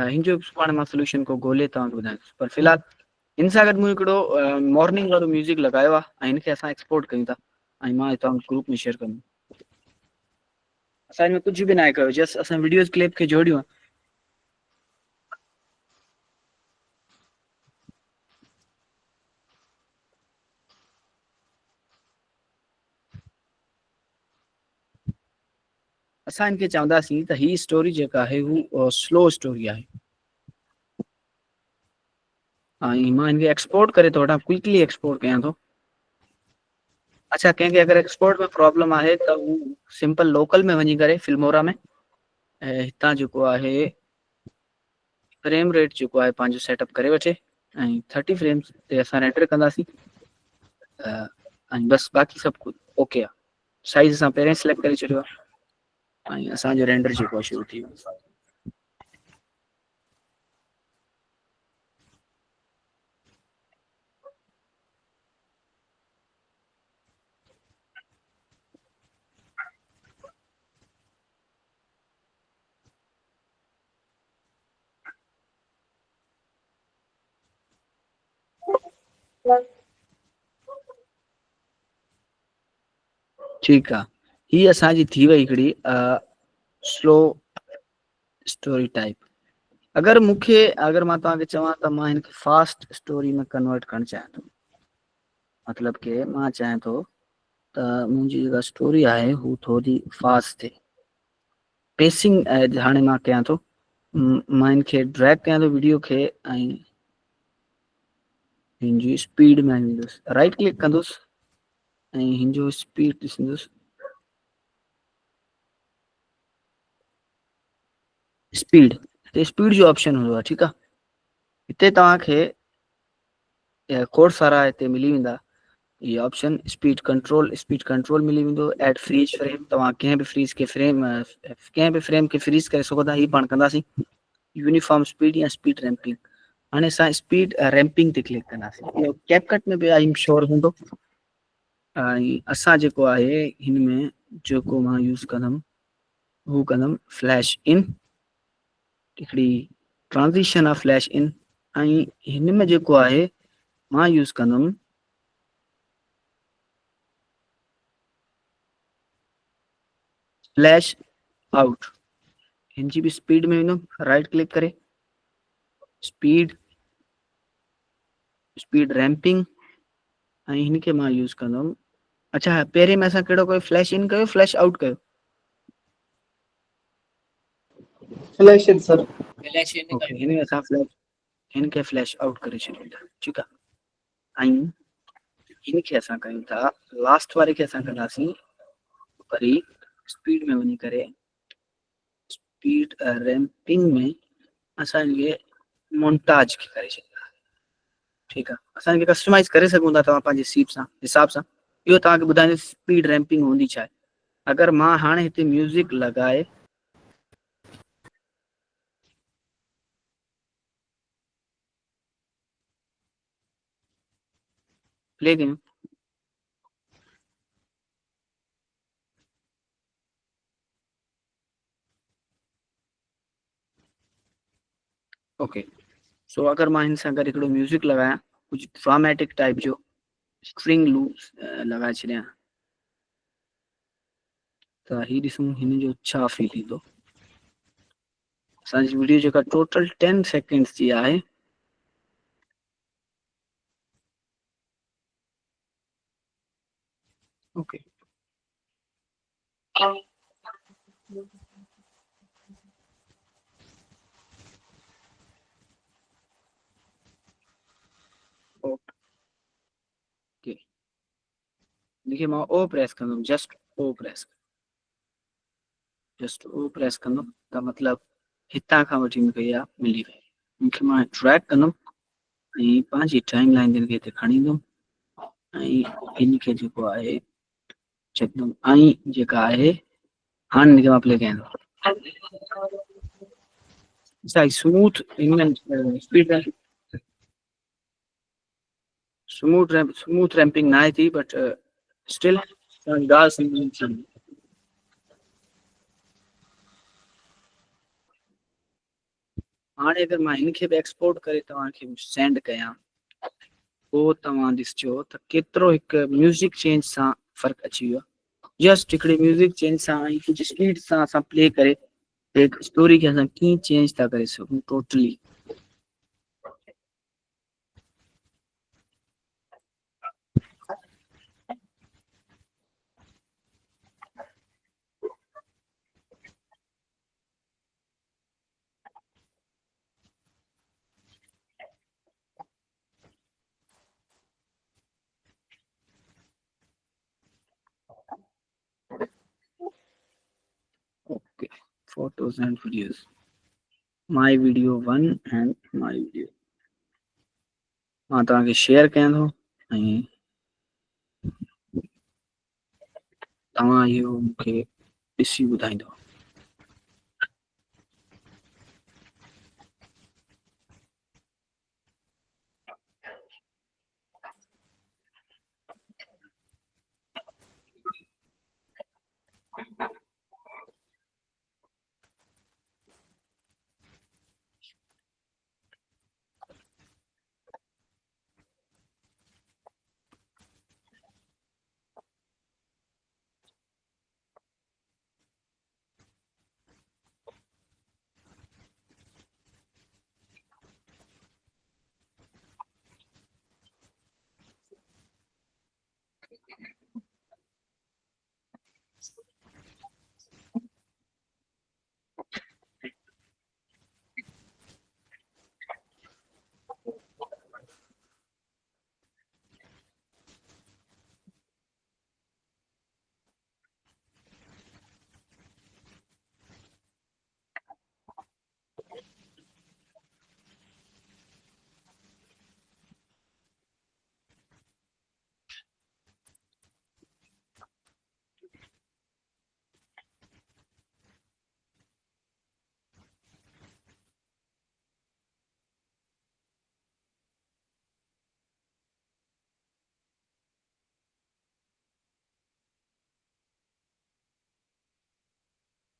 हिन जो सुभाणे मां सोल्यूशन को ॻोल्हे तव्हांखे ॿुधायां। पर फ़िलहाल इन सां गॾु मूं हिकिड़ो मॉर्निंग वारो म्यूज़िक लगायो आहे ऐं हिनखे असां एक्सपोर्ट कयूं था ऐं मां तव्हांखे ग्रुप में शेयर कंदुमि। असां हिन में कुझु बि न आहे कयो, जस्ट असां वीडियोस क्लिप खे जोड़ियो आहे। असां इनके चवंदासीं त ही स्टोरी जेका आहे हू स्लो स्टोरी आहे ऐं मां इनके एक्सपोर्ट करे थो वठां, क्विकली एक्सपोर्ट कयां थो। अच्छा, कंहिंखे अगर एक्सपोर्ट में प्रॉब्लम आहे त हू सिंपल लोकल में वञी करे फिल्मोरा में हितां जेको आहे फ्रेम रेट जेको आहे पंहिंजो सेटअप करे वठे ऐं 30 फ्रेम्स ते असां रेंडर कंदासीं ऐं बस बाक़ी सभु कुझु ओके आहे। साइज़ असां पहिरें सिलेक्ट करे छॾियो आहे ऐं असांजो रेंडर जेको आहे शुरू थी वियो। ठीक है, ही असांजी थी वई हिकिड़ी स्लो स्टोरी टाइप। अगर मां तव्हांखे चवां त मां हिनखे फास्ट स्टोरी में कन्वर्ट करणु चाहियां थो, मतलब के मां चाहियां थो त मुंहिंजी जेका स्टोरी आहे हू थोड़ी फास्ट थिए। पेसिंग हाणे मां कयां थो, मां इनखे ड्रैग कयां थो वीडियो खे ऐं हिनजी स्पीड में ईंदुसि, राइट क्लिक कंदुसि ऐं हिनजो स्पीड ॾिसंदुसि। स्पीड जो ऑप्शन हूंदो आहे, ठीकु आहे। हिते तव्हांखे खोड़ सारा हिते मिली वेंदा ये ऑप्शन। स्पीड कंट्रोल मिली वेंदो। एड फ्रीज फ्रेम, तव्हां कंहिं बि फ्रेम खे फ्रीज करे सघो था। ही पाण कंदासीं यूनिफॉर्म स्पीड या स्पीड रैम्पिंग। हाणे असां स्पीड रैम्पिंग ते क्लिक कंदासीं। इहो कैपकट में बि आई एम श्योर हूंदो। ऐं असां जेको आहे हिन में जेको मां यूज़ कंदुमि हू कंदुमि फ्लैश इन, हिकिड़ी ट्रांज़िशन आहे फ्लैश इन, ऐं हिन में जेको आहे मां यूज़ कंदुमि फ्लैश आउट। हिन जी बि स्पीड में वेंदुमि, राइट क्लिक करे स्पीड रैम्पिंग, ऐं हिन खे मां यूज़ कंदुमि। अच्छा पहिरें में असां कहिड़ो कयो, फ्लैश इन कयो फ्लैश आउट कयो?
फ्लैश इन सर।
फ्लैश इन
ओके, हिन में असां हिन खे फ्लैश आउट करे छॾियूं था, ठीकु आहे। ऐं हिन खे असां कयूं था, लास्ट वारे खे असां कंदासीं वरी स्पीड में वञी करे स्पीड रैम्पिंग में असां हिनखे मोन्टाज खे करे छॾींदा, ठीकु आहे। असां हिनखे कस्टमाइज़ करे सघूं था तव्हां पंहिंजे हिसाब सां। इहो तव्हांखे ॿुधाईंदे स्पीड रैम्पिंग हूंदी छा आहे। अगरि मां हाणे हिते म्यूज़िक लॻाए प्ले कयूं, ओके, सो अगरि मां हिन सां गॾु हिकिड़ो म्यूज़िक लॻायां, कुझु ड्रामेटिक टाइप जो स्ट्रिंग लूप्स लॻाए छॾियां, त ही ॾिसूं हिन जो छा फील ईंदो। असांजी वीडियो जेका टोटल 10 सेकेंड्स जी आहे, ओके, ओके, देखिए मां ओ प्रेस कंदुमि, जस्ट ओ प्रेस कंदुमि त मतिलबु हितां खां वठी मूंखे इहा मिली वई। मूंखे मां ड्रैग कंदुमि ऐं पंहिंजी टाइम लाइन खे हिते खणी ईंदुमि ऐं हिन खे जेको आहे चेकंदुमि, ऐं जेका आहे हाणे हिनखे मां प्ले कयां स्मूथ स्मूथ रैम्पिंग न आहे थी, बट स्टिल हाणे अगरि मां हिनखे बि एक्सपोर्ट करे तव्हांखे सेंड कयां, पोइ तव्हां ॾिसजो त केतिरो हिकु म्यूज़िक चेंज सां फ़र्क़ु अची वियो आहे। जस्ट हिकिड़े म्यूज़िक चेंज सां ऐं कुझु स्पीड सां असां प्ले करे हिकु स्टोरी खे असां कीअं चेंज था करे सघूं totally. Okay, photos and videos, my video 1 and my video मां तव्हांखे शेयर कयां थो ऐं तव्हां इहो मूंखे ॾिसी ॿुधाईंदो।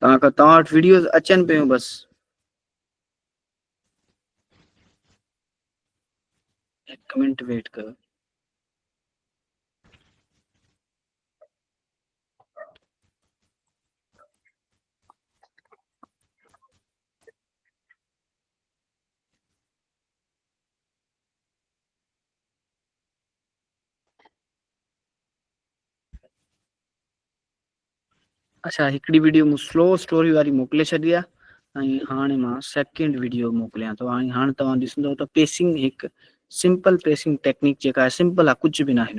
तव्हां वटि वीडियोस अचनि पियूं बस। हिकु मिंट वेट कयो। अच्छा, हिकिड़ी वीडियो मूं स्लो स्टोरी वारी मोकिले छॾी आहे ऐं हाणे मां सेकेंड वीडियो मोकिलियां थो। हाणे तव्हां ॾिसंदव त पेसिंग हिकु सिंपल पेसिंग टेक्निक जेका आहे सिंपल आहे, कुझु बि न आहे।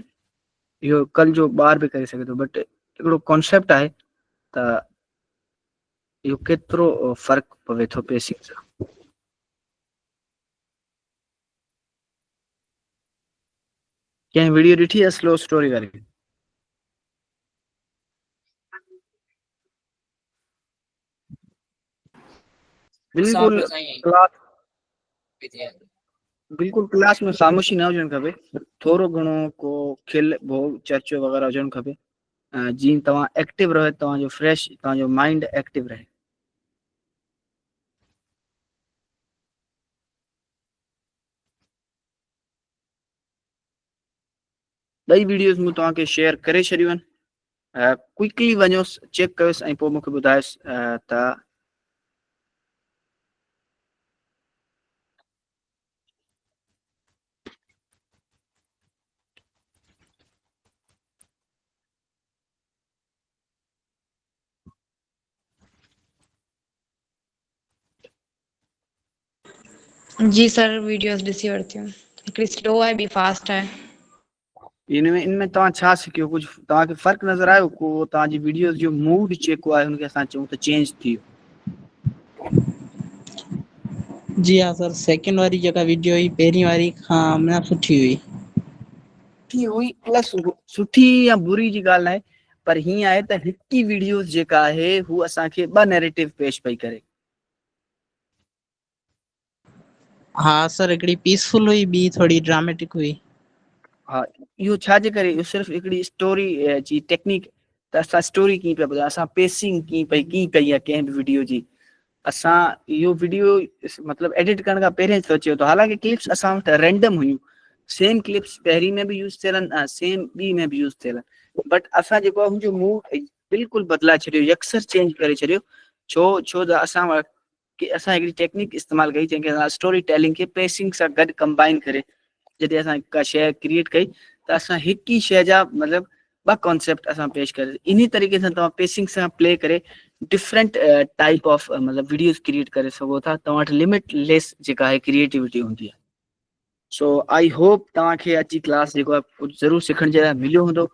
इहो कल जो ॿार बि करे सघे थो, बट हिकिड़ो कॉन्सेप्ट आहे त इहो केतिरो फ़र्क़ु पवे थो पेसिंग सां। कंहिं वीडियो ॾिठी आहे स्लो स्टोरी वारी? बिल्कुल क्लास बिल्कुल क्लास में ख़ामोशी न हुजणु खपे। थोरो घणो को खिल भोग चर्चो वग़ैरह हुजणु खपे, जीअं तव्हां एक्टिव रहे, तव्हांजो फ्रेश, तव्हांजो माइंड एक्टिव रहे। ॿई वीडियोस मूं तव्हांखे शेयर करे छॾियूं आहिनि। क्विकली वञोसि, चेक कयोसि ऐं पोइ मूंखे ॿुधायोसि त
जी सर, वीडियोस ॾिसी वरिती हूं। हिकिड़ी स्लो आहे, ॿी फास्ट आहे।
इनमें तव्हां छा सिखियो? कुझु तव्हांखे फ़र्क़ु नज़र आयो? को तव्हांजी वीडियोस जो मूड जेको आहे हुनखे असां चऊं त चेंज थी वियो?
जी हाँ सर, सेकंड वारी जेका वीडियो हुई पहिरीं वारी खां मतिलबु सुठी हुई।
सुठी हुई प्लस सुठी या बुरी जी ॻाल्हि न आहे, पर हीअं आहे त हिकु ई वीडियो जेका आहे हू असांखे ॿ नैरेटिव पेश पई करे।
हाँ सर, हिकिड़ी पीसफुल हुई, ॿी थोड़ी ड्रामेटिक हुई।
हा, इहो छाजे करे? इहो सिर्फ़ु हिकिड़ी स्टोरी जी टेक्निक, त असां स्टोरी कीअं पिया ॿुधायूं, असां पेसिंग कीअं कई आहे कंहिं बि वीडियो जी। असां इहो वीडियो मतिलबु एडिट करण खां पहिरियों सोचियो त हालांकि क्लिप्स असां वटि रैंडम हुयूं, सेम क्लिप्स पहिरीं में बि यूज़ थियल आहिनि, सेम ॿी में बि यूज़ थियल आहिनि, बट असां जेको आहे मुंहिंजो मूड बिल्कुलु बदिलाए छॾियो, यकसर चेंज करे छॾियो। छो त असां वटि असां हिकिड़ी टेक्निक इस्तेमालु कई जंहिंखे असां स्टोरी टेलिंग खे पेसिंग सां गॾु कंबाइन करे, जॾहिं असां का शइ क्रिएट कई त असां हिकु ई शइ जा मतिलबु ॿ कॉन्सेप्ट असां पेश करे, इन तरीक़े सां तव्हां पेसिंग सां प्ले करे डिफरेंट टाइप ऑफ मतिलबु वीडियोस क्रिएट करे सघो था। तव्हां वटि लिमिटलेस जेका आहे क्रिएटिविटी हूंदी आहे। सो आई होप तव्हांखे अची क्लास जेको आहे कुझु ज़रूरु सिखण जे लाइ मिलियो हूंदो।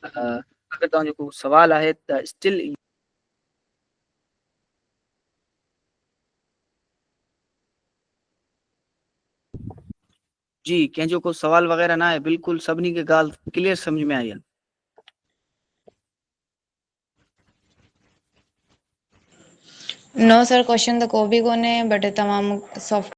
अगरि तव्हांजो को सुवाल आहे त स्टिल जी, कंहिंजो को सवाल वग़ैरह न आहे? बिल्कुलु सभिनी खे ॻाल्हि क्लियर सम्झ में आई आहे?
नो सर, क्वेश्चन त को बि कोन्हे, बट तव्हां सॉफ्ट